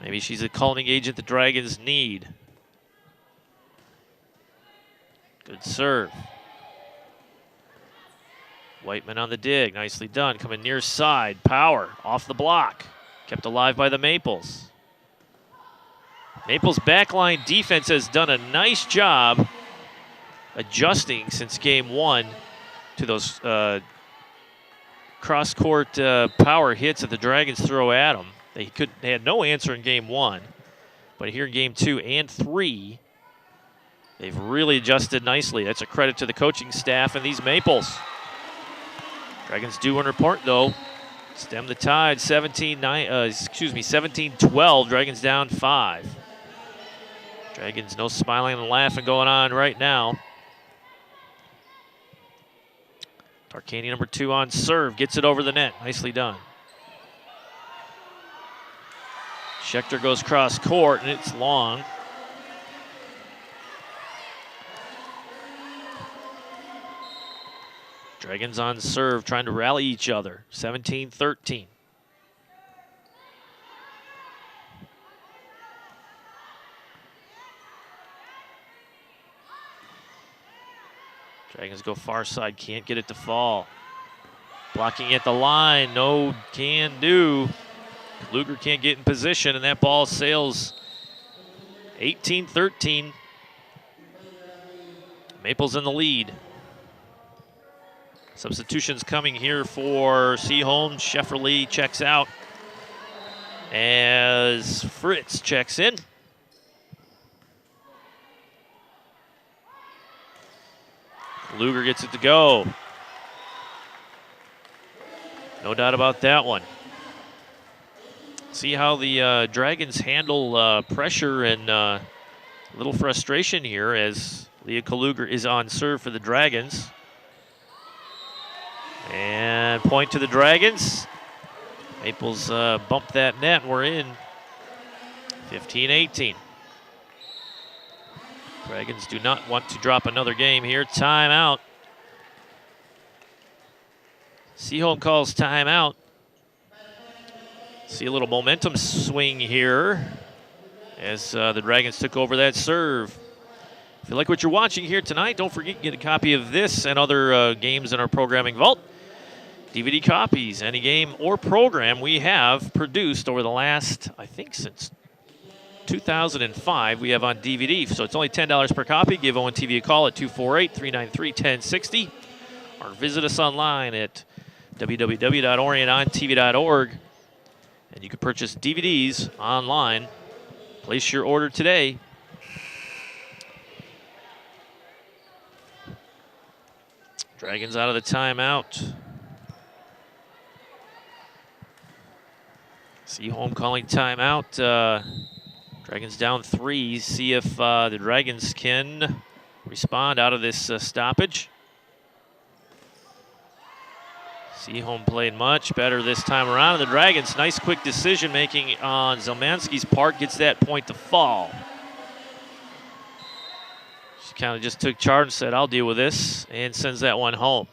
Speaker 1: Maybe she's a calming agent the Dragons need. Good serve. Whiteman on the dig. Nicely done. Coming near side. Power off the block. Kept alive by the Maples. Maples' backline defense has done a nice job adjusting since game 1 to those cross-court power hits that the Dragons throw at them. They had no answer in game 1, but here in game 2 and 3, they've really adjusted nicely. That's a credit to the coaching staff and these Maples. Dragons do want to report though. Stem the tide, 17-12. Dragons down 5. Dragons no smiling and laughing going on right now. Tarkanian, number 2 on serve, gets it over the net. Nicely done. Schechter goes cross court, and it's long. Dragons on serve, trying to rally each other. 17-13. Dragons go far side, can't get it to fall. Blocking at the line, no can do. Luger can't get in position, and that ball sails 18-13. Maples in the lead. Substitutions coming here for Seaholm. Shefferly checks out as Fritz checks in. Luger gets it to go. No doubt about that one. See how the Dragons handle pressure and a little frustration here as Leah Kaluger is on serve for the Dragons. And point to the Dragons. Maples bump that net, and we're in 15-18. Dragons do not want to drop another game here. Timeout. Seaholm calls timeout. See a little momentum swing here as the Dragons took over that serve. If you like what you're watching here tonight, don't forget to get a copy of this and other games in our programming vault. DVD copies, any game or program we have produced over the last, I think since 2005, we have on DVD. So it's only $10 per copy. Give ONTV a call at 248-393-1060 or visit us online at www.orientontv.org. And you can purchase DVDs online. Place your order today. Dragons out of the timeout. Seaholm calling timeout. Dragons down 3. See if the Dragons can respond out of this stoppage. Seaholm played much better this time around. And the Dragons, nice quick decision making on Zelmansky's part, gets that point to fall. She kind of just took charge and said, I'll deal with this, and sends that one home.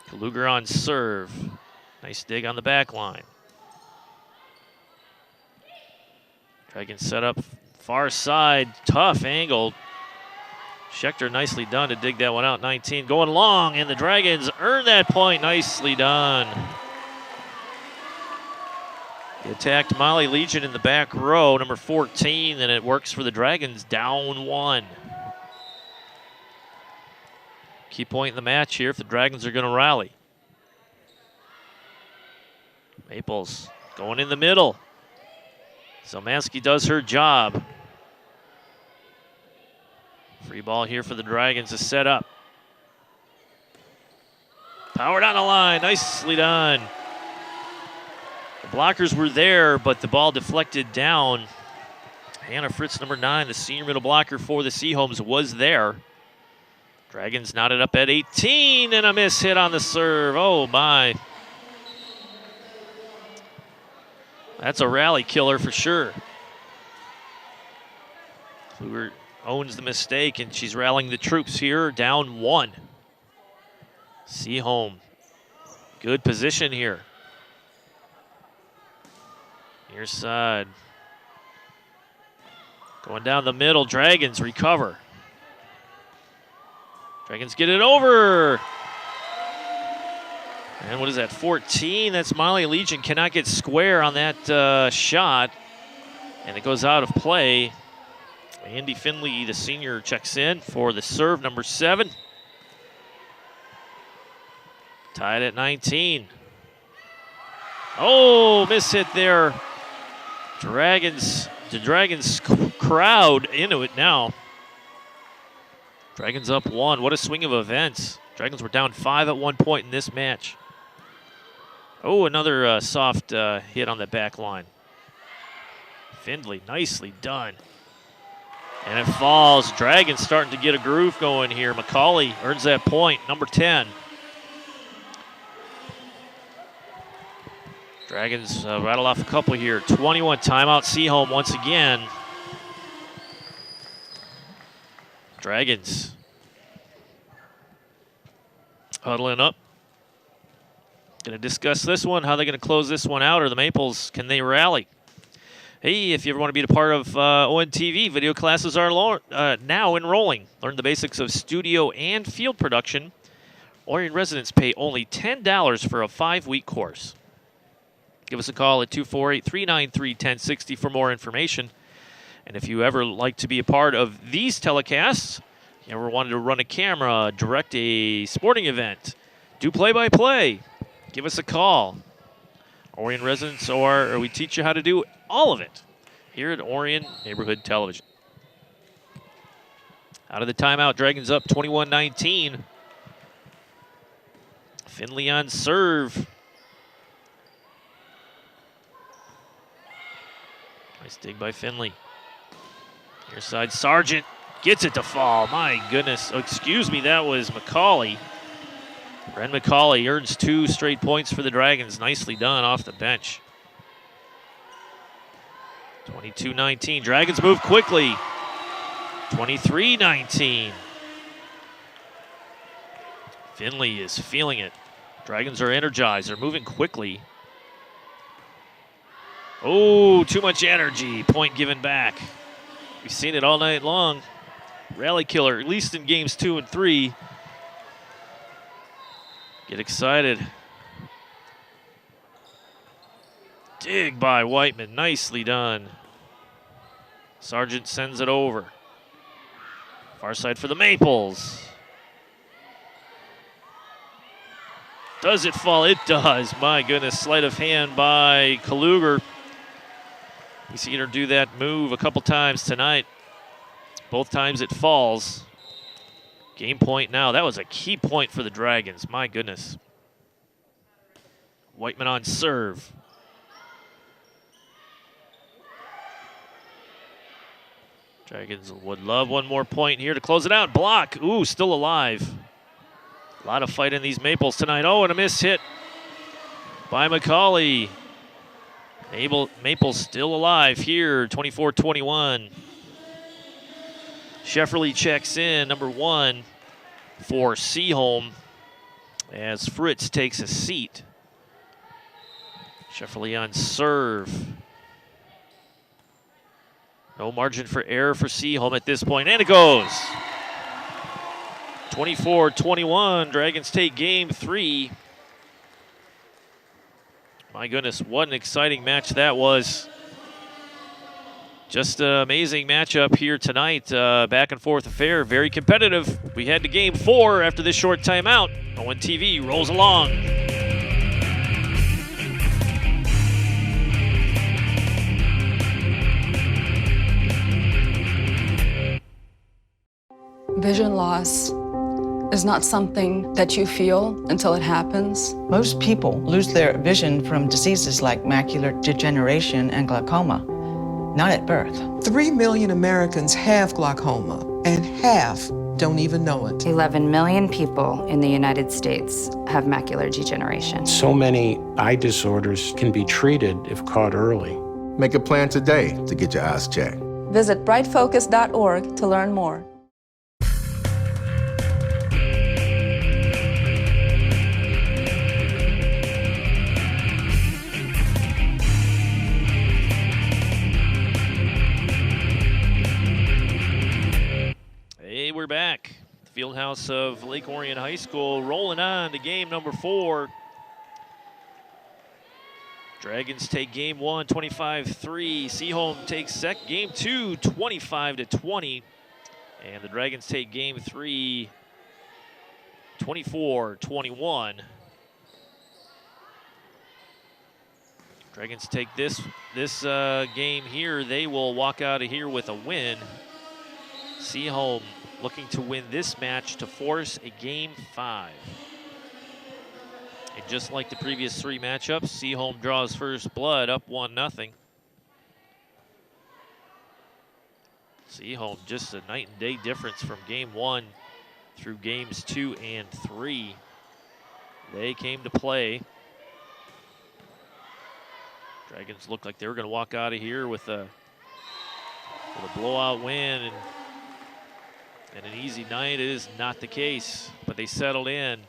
Speaker 1: Kaluger on serve. Nice dig on the back line. Dragons set up far side, tough angle. Schechter nicely done to dig that one out. 19 going long, and the Dragons earn that point. Nicely done. They attacked Molly Legion in the back row, number 14, and it works for the Dragons, down 1. Key point in the match here if the Dragons are going to rally. Maples going in the middle. Zelmansky does her job. Free ball here for the Dragons to set up. Powered on the line, nicely done. The blockers were there, but the ball deflected down. Hannah Fritz, number 9, the senior middle blocker for the Seaholms, was there. Dragons knotted up at 18, and a miss hit on the serve. Oh my. That's a rally killer for sure. Kluger owns the mistake, and she's rallying the troops here, down 1. Seaholm, good position here. Near side. Going down the middle, Dragons recover. Dragons get it over. And what is that, 14? That's Molly Legion, cannot get square on that shot. And it goes out of play. Andy Finley, the senior, checks in for the serve, number 7. Tied at 19. Oh, miss hit there. The Dragons crowd into it now. Dragons up 1. What a swing of events. Dragons were down 5 at one point in this match. Oh, another soft hit on the back line. Findley, nicely done. And it falls. Dragons starting to get a groove going here. McCauley earns that point, number 10. Dragons rattle off a couple here. 21 timeout. Seaholm once again. Dragons huddling up. Going to discuss this one, how they're going to close this one out, or the Maples, can they rally? Hey, if you ever want to be a part of ONTV, video classes are now enrolling. Learn the basics of studio and field production. Orion residents pay only $10 for a 5-week course. Give us a call at 248-393-1060 for more information. And if you ever like to be a part of these telecasts, You ever wanted to run a camera, direct a sporting event, do play-by-play, give us a call. Orion residents, or we teach you how to do all of it here at Orion Neighborhood Television. Out of the timeout, Dragons up 21-19. Finley on serve. Nice dig by Finley. Near side, Sargent gets it to fall. My goodness. Oh, excuse me, that was McCauley. Ren McCauley earns 2 straight points for the Dragons. Nicely done off the bench. 22-19. Dragons move quickly. 23-19. Finley is feeling it. Dragons are energized. They're moving quickly. Oh, too much energy. Point given back. We've seen it all night long. Rally killer, at least in games 2 and 3. Get excited. Dig by Whiteman. Nicely done. Sargent sends it over. Far side for the Maples. Does it fall? It does. My goodness. Sleight of hand by Kaluger. We've seen her do that move a couple times tonight. Both times it falls. Game point now. That was a key point for the Dragons. My goodness. Whiteman on serve. Dragons would love one more point here to close it out. Block. Ooh, still alive. A lot of fight in these Maples tonight. Oh, and a miss hit by McCauley. Maples still alive here, 24-21. Shefferly checks in, number 1 for Seaholm, as Fritz takes a seat. Shefferly on serve. No margin for error for Seaholm at this point, and it goes. 24-21, Dragons take game 3. My goodness, what an exciting match that was. Just an amazing matchup here tonight. Back and forth affair, very competitive. We head to game 4 after this short timeout. ON TV rolls along.
Speaker 8: Vision loss is not something that you feel until it happens.
Speaker 9: Most people lose their vision from diseases like macular degeneration and glaucoma, not at birth.
Speaker 10: 3 million Americans have glaucoma, and half don't even know it.
Speaker 11: 11 million people in the United States have macular degeneration.
Speaker 12: So many eye disorders can be treated if caught early.
Speaker 13: Make a plan today to get your eyes checked.
Speaker 8: Visit brightfocus.org to learn more.
Speaker 1: We're back. The Fieldhouse of Lake Orion High School rolling on to game number 4. Dragons take game 1, 25-3. Seaholm takes game 2, 25-20. And the Dragons take game 3, 24-21. Dragons take this game here. They will walk out of here with a win. Seaholm looking to win this match to force a game 5. And just like the previous 3 matchups, Seaholm draws first blood up 1-0. Seaholm just a night and day difference from game 1 through games 2 and 3. They came to play. Dragons looked like they were going to walk out of here with a blowout win and an easy night. It is not the case, but they settled in.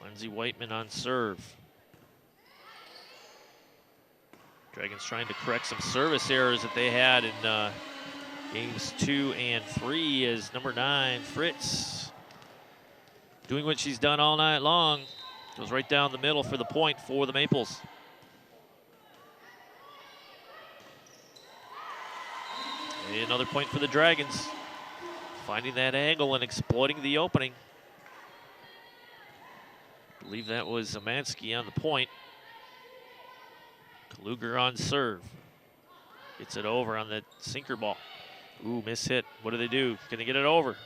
Speaker 1: Lindsey Whiteman on serve. Dragons trying to correct some service errors that they had in games 2 and 3 as number 9, Fritz, doing what she's done all night long. Goes right down the middle for the point for the Maples. Another point for the Dragons. Finding that angle and exploiting the opening. I believe that was Zamansky on the point. Kluger on serve. Gets it over on the sinker ball. Ooh, miss hit. What do they do? Can they get it over?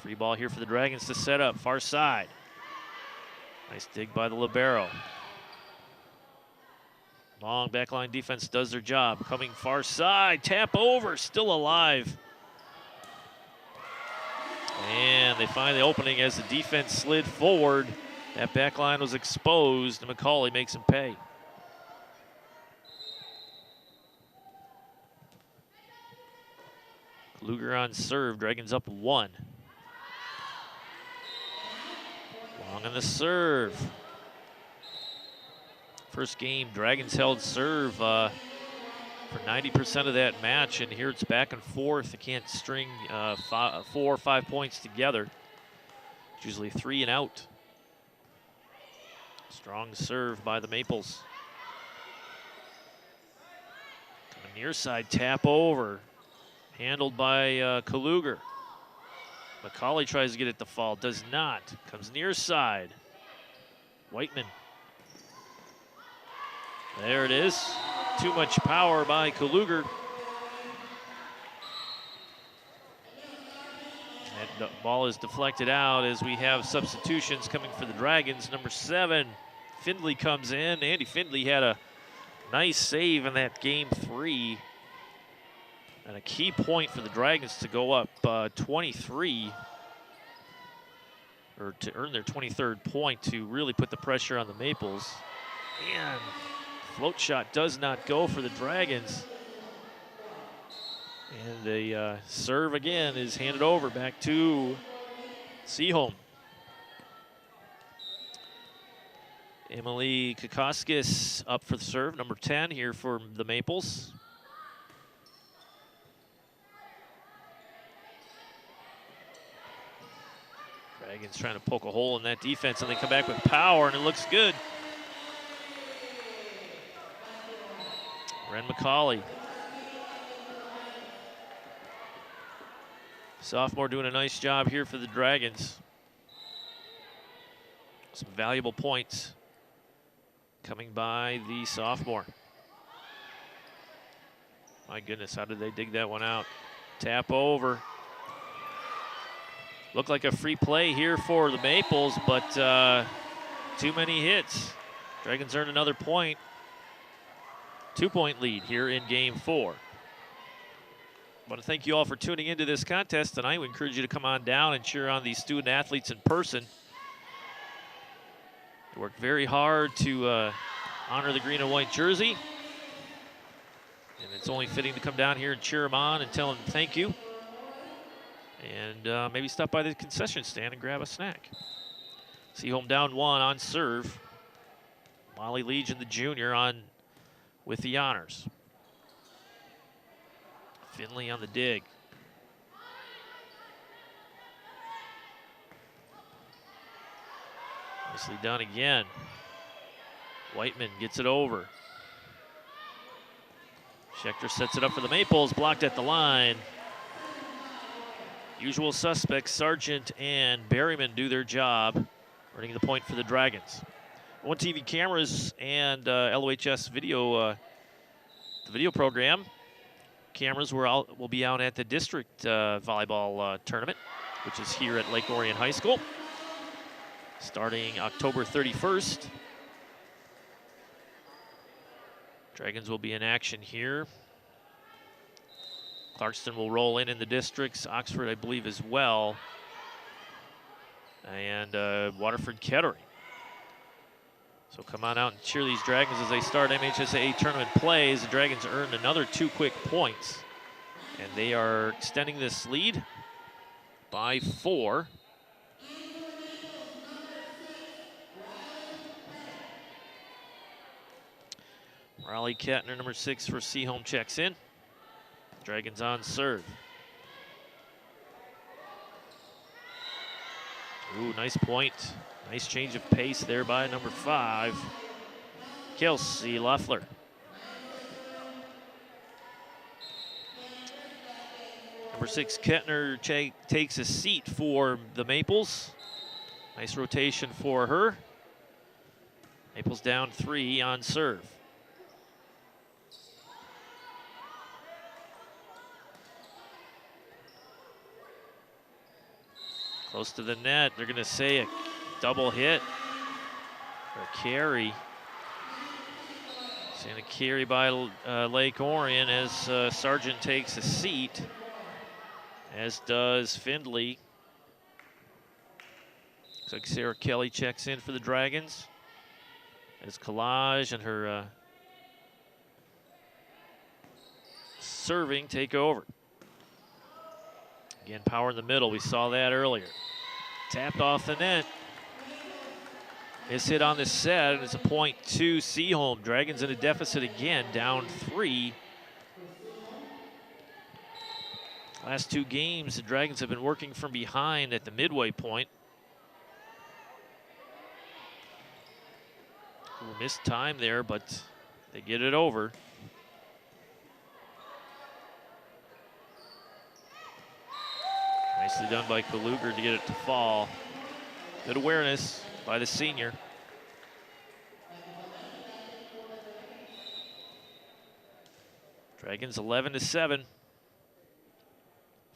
Speaker 1: Free ball here for the Dragons to set up. Far side. Nice dig by the libero. Long backline defense does their job. Coming far side. Tap over. Still alive. And they find the opening as the defense slid forward. That back line was exposed, and McCauley makes him pay. Kluger on serve. Dragons up 1. Long on the serve. First game, Dragons held serve for 90% of that match, and here it's back and forth. They can't string 4 or 5 points together. It's usually 3 and out. Strong serve by the Maples. Coming near side, tap over. Handled by Kluger. McCauley tries to get it to fall, does not. Comes near side. Whiteman. There it is. Too much power by Kluger. That ball is deflected out as we have substitutions coming for the Dragons. Number 7, Findley comes in. Andy Findley had a nice save in that game 3. And a key point for the Dragons to go up 23, or to earn their 23rd point to really put the pressure on the Maples. And float shot does not go for the Dragons. And the serve again is handed over back to Seaholm. Emily Kokoskis up for the serve, number 10 here for the Maples. Dragons trying to poke a hole in that defense, and they come back with power, and it looks good. Ren McCauley. Sophomore doing a nice job here for the Dragons. Some valuable points coming by the sophomore. My goodness, how did they dig that one out? Tap over. Looked like a free play here for the Maples, but too many hits. Dragons earned another point. 2-point lead here in game 4. I want to thank you all for tuning into this contest tonight. We encourage you to come on down and cheer on these student athletes in person. They work very hard to honor the green and white jersey. And it's only fitting to come down here and cheer them on and tell them thank you. And maybe stop by the concession stand and grab a snack. Seaholm down 1 on serve. Molly Legion, the junior, on with the honors. Finley on the dig. Nicely done again. Whiteman gets it over. Schechter sets it up for the Maples, blocked at the line. Usual suspects, Sargent and Berryman, do their job, earning the point for the Dragons. One TV cameras and LOHS video, the video program. Cameras will be out at the district volleyball tournament, which is here at Lake Orion High School, starting October 31st. Dragons will be in action here. Clarkston will roll in the districts. Oxford, I believe, as well. And Waterford Kettering. So come on out and cheer these Dragons as they start MHSAA tournament plays. The Dragons earned another 2 quick points. And they are extending this lead by 4. Raleigh Kettner, number 6 for Seaholm, checks in. Dragons on serve. Ooh, nice point. Nice change of pace there by number 5, Kelsey Loeffler. Number 6, Kettner takes a seat for the Maples. Nice rotation for her. Maples down 3 on serve. Close to the net. They're going to say a double hit or a carry. Seeing a carry by Lake Orion as Sargent takes a seat, as does Findlay. Looks like Sarah Kelly checks in for the Dragons as Collage and her serving take over. Again, power in the middle. We saw that earlier. Tapped off the net. It's hit on the set, and it's a point to Seaholm. Dragons in a deficit again, down 3. Last 2 games, the Dragons have been working from behind at the midway point. Missed time there, but they get it over. Nicely done by Kaluger to get it to fall. Good awareness by the senior. Dragons 11-7.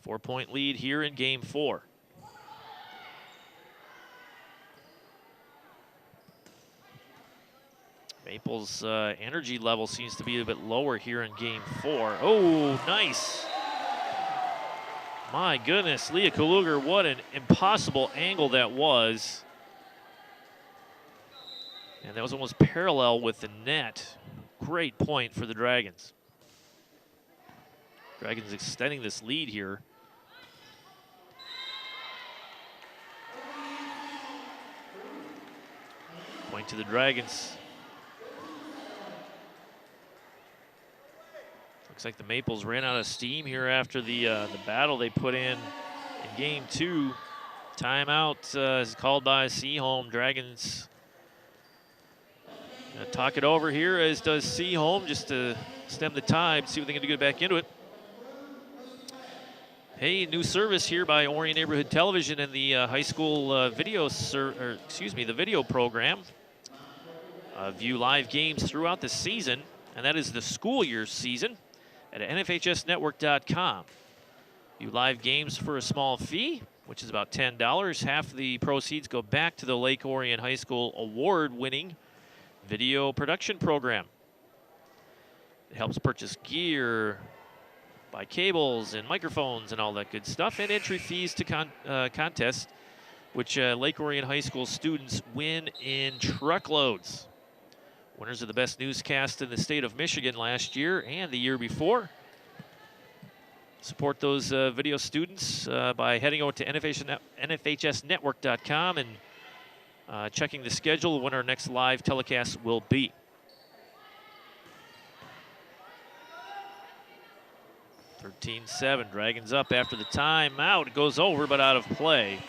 Speaker 1: 4-point lead here in game 4. Maples' energy level seems to be a bit lower here in game 4. Oh, nice. My goodness, Leah Kaluger, what an impossible angle that was. And that was almost parallel with the net. Great point for the Dragons. Dragons extending this lead here. Point to the Dragons. Looks like the Maples ran out of steam here after the battle they put in game 2. Timeout is called by Seaholm. Dragons talk it over here, as does Seaholm, just to stem the tide, see what they can do to get back into it. Hey, new service here by Orion Neighborhood Television and the high school the video program. View live games throughout the season, and that is the school year season at NFHSnetwork.com. View live games for a small fee, which is about $10. Half the proceeds go back to the Lake Orion High School award-winning video production program. It helps purchase gear, buy cables and microphones and all that good stuff, and entry fees to contests, which Lake Orion High School students win in truckloads. Winners of the best newscast in the state of Michigan last year and the year before. Support those video students by heading over to NFHSnetwork.com and checking the schedule of when our next live telecast will be. (13-7), Dragons up after the timeout. It goes over, but out of play.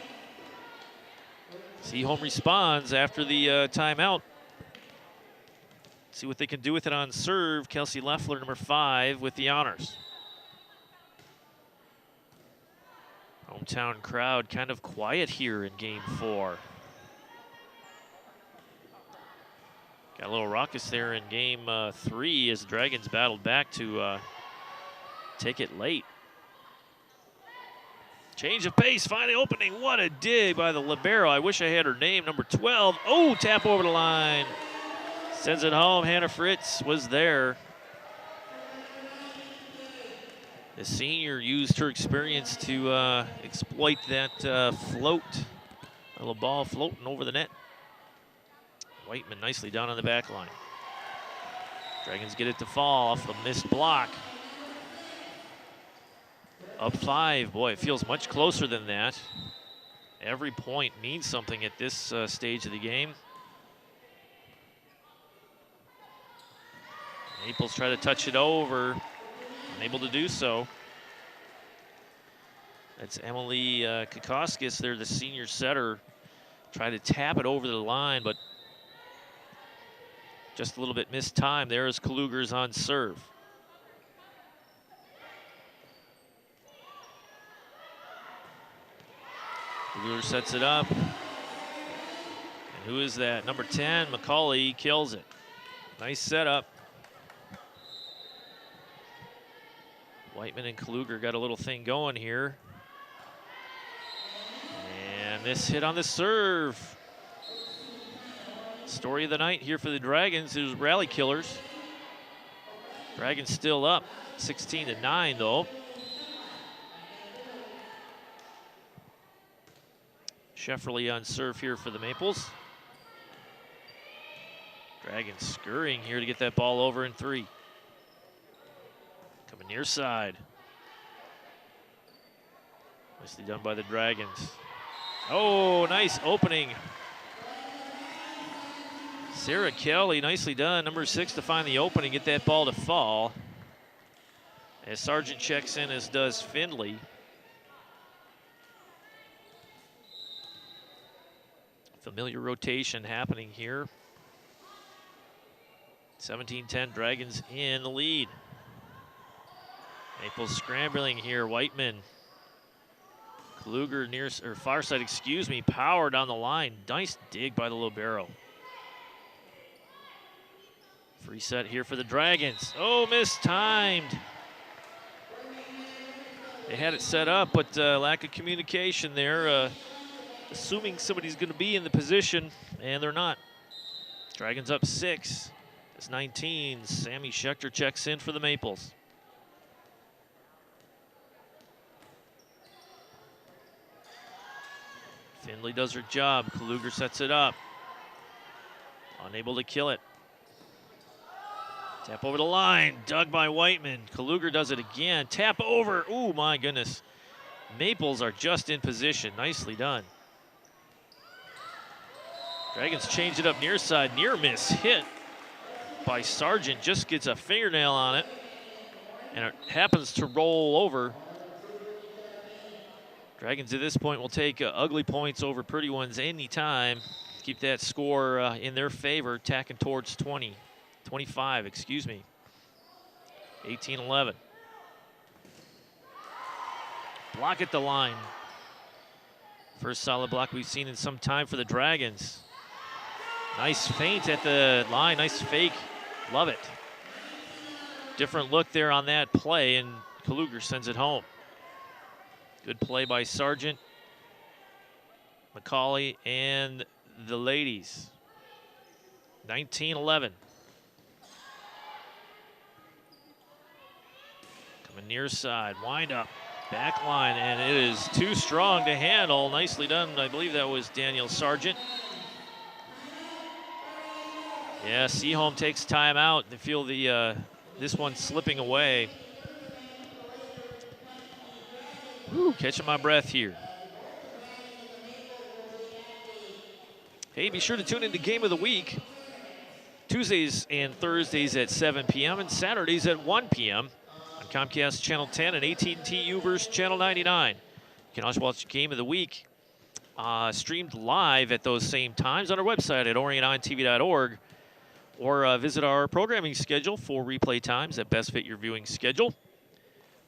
Speaker 1: Seaholm responds after the timeout. See what they can do with it on serve. Kelsey Leffler, number 5, with the honors. Hometown crowd kind of quiet here in game 4. Got a little raucous there in game 3 as the Dragons battled back to take it late. Change of pace, finally opening. What a dig by the libero. I wish I had her name, number 12. Oh, tap over the line. Sends it home. Hannah Fritz was there. The senior used her experience to exploit that float. A little ball floating over the net. Whiteman nicely down on the back line. Dragons get it to fall off the missed block. Up 5. Boy, it feels much closer than that. Every point means something at this stage of the game. Maples try to touch it over. Unable to do so. That's Emily Kokoskis there, the senior setter. Try to tap it over the line, but just a little bit missed time. There's Kaluger's on serve. Kugler sets it up. And who is that? Number 10, McCauley kills it. Nice setup. Whiteman and Kluger got a little thing going here. And this hit on the serve. Story of the night here for the Dragons is rally killers. Dragons still up, 16-9 though. Shefferly on serve here for the Maples. Dragons scurrying here to get that ball over in 3. Coming near side. Nicely done by the Dragons. Oh, nice opening. Sarah Kelly, nicely done. Number 6 to find the opening, get that ball to fall. As Sargent checks in, as does Findley. Familiar rotation happening here. 17-10, Dragons in the lead. Maples scrambling here, Whiteman. Kluger near, or far side, excuse me, power down the line. Nice dig by the libero. Free set here for the Dragons. Oh, mistimed. They had it set up, but lack of communication there. Assuming somebody's going to be in the position, and they're not. Dragons up 6. It's 19. Sammy Schechter checks in for the Maples. Findley does her job. Kluger sets it up. Unable to kill it. Tap over the line, dug by Whiteman. Kluger does it again. Tap over. Oh my goodness. Maples are just in position. Nicely done. Dragons change it up near side. Near miss hit by Sargent. Just gets a fingernail on it. And it happens to roll over. Dragons at this point will take ugly points over pretty ones anytime. Keep that score in their favor, tacking towards 25, excuse me. 18-11. Block at the line. First solid block we've seen in some time for the Dragons. Nice feint at the line, nice fake. Love it. Different look there on that play, and Kluger sends it home. Good play by Sargent, McCauley, and the ladies. 19-11. Coming near side, wind up, back line, and it is too strong to handle. Nicely done. I believe that was Daniel Sargent. Yeah, Seaholm takes time out. They feel the this one slipping away. Woo, catching my breath here. Hey, be sure to tune in to Game of the Week. Tuesdays and Thursdays at 7 p.m. and Saturdays at 1 p.m. on Comcast Channel 10 and AT&T U-verse Channel 99. You can also watch Game of the Week streamed live at those same times on our website at orientontv.org, or visit our programming schedule for replay times that best fit your viewing schedule.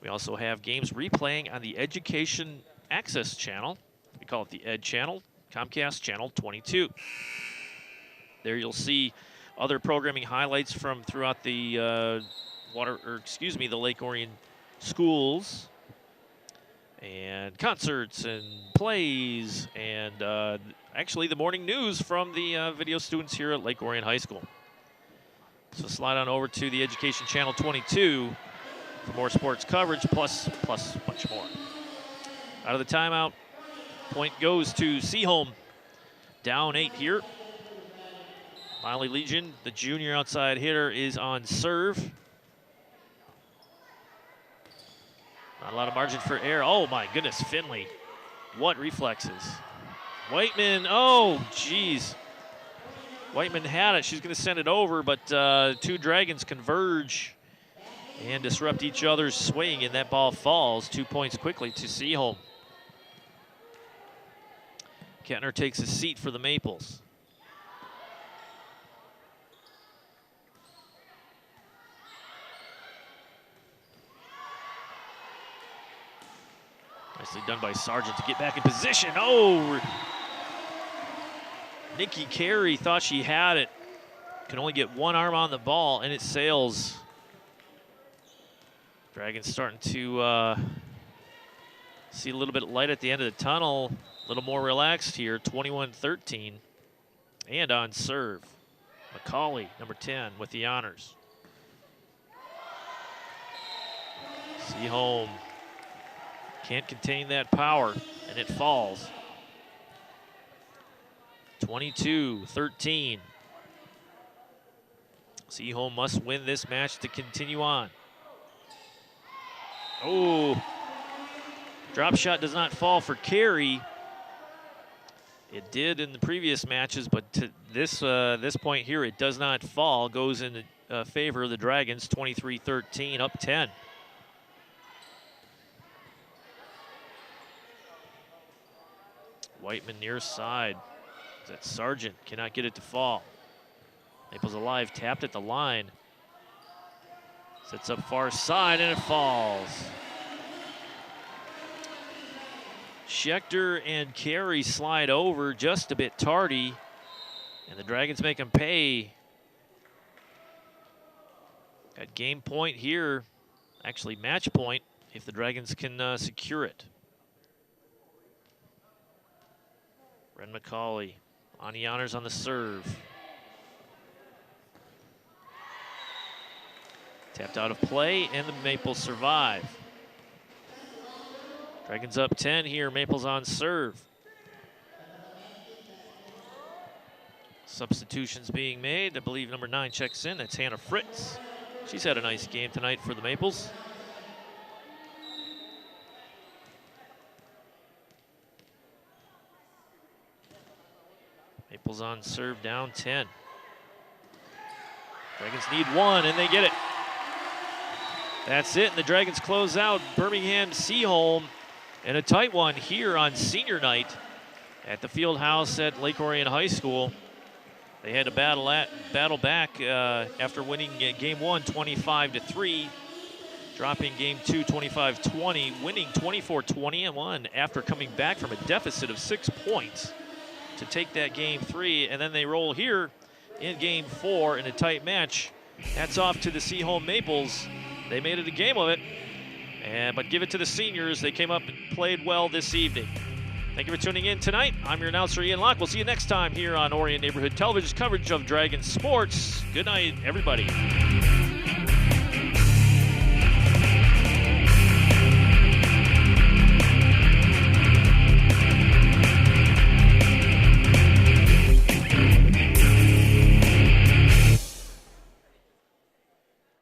Speaker 1: We also have games replaying on the Education Access channel. We call it the Ed channel, Comcast Channel 22. There you'll see other programming highlights from throughout the the Lake Orion schools, and concerts and plays, and actually the morning news from the video students here at Lake Orion High School. So slide on over to the Education Channel 22 for more sports coverage, plus a bunch more. Out of the timeout, point goes to Seaholm. Down 8 here. Miley Legion, the junior outside hitter, is on serve. Not a lot of margin for error. Oh my goodness, Finley. What reflexes. Whiteman, oh geez. Whiteman had it, she's gonna send it over, but two Dragons converge and disrupt each other's swing, and that ball falls 2 points quickly to Seaholm. Kettner takes a seat for the Maples. Nice Nicely done by Sargent to get back in position. Oh! Nikki Carey thought she had it. Can only get one arm on the ball, and it sails. Dragons starting to see a little bit of light at the end of the tunnel. A little more relaxed here, 21-13. And on serve, McCauley, number 10, with the honors. Seaholm can't contain that power, and it falls. 22-13. Seaholm must win this match to continue on. Oh, drop shot does not fall for Carey. It did in the previous matches, but to this point here, it does not fall. Goes in favor of the Dragons, 23-13, up 10. Whiteman near side. That Sargent cannot get it to fall. Maples alive, tapped at the line. Sets up far side, and it falls. Schechter and Carey slide over just a bit tardy, and the Dragons make them pay. At game point here, actually match point, if the Dragons can secure it. Ren McCauley on the honors on the serve. Tapped out of play, and the Maples survive. Dragons up 10 here, Maples on serve. Substitutions being made. I believe number 9 checks in. That's Hannah Fritz. She's had a nice game tonight for the Maples. Maples on serve, down 10. Dragons need one, and they get it. That's it, and the Dragons close out Birmingham Seaholm in a tight one here on senior night at the field house at Lake Orion High School. They had to battle back after winning game 1 25-3, dropping game 2 25-20, winning 24-21 after coming back from a deficit of 6 points to take that game 3, and then they roll here in game 4 in a tight match. Hats off to the Seaholm Maples. They made it a game of it, but give it to the seniors. They came up and played well this evening. Thank you for tuning in tonight. I'm your announcer, Ian Locke. We'll see you next time here on Orion Neighborhood Television's coverage of Dragon Sports. Good night, everybody.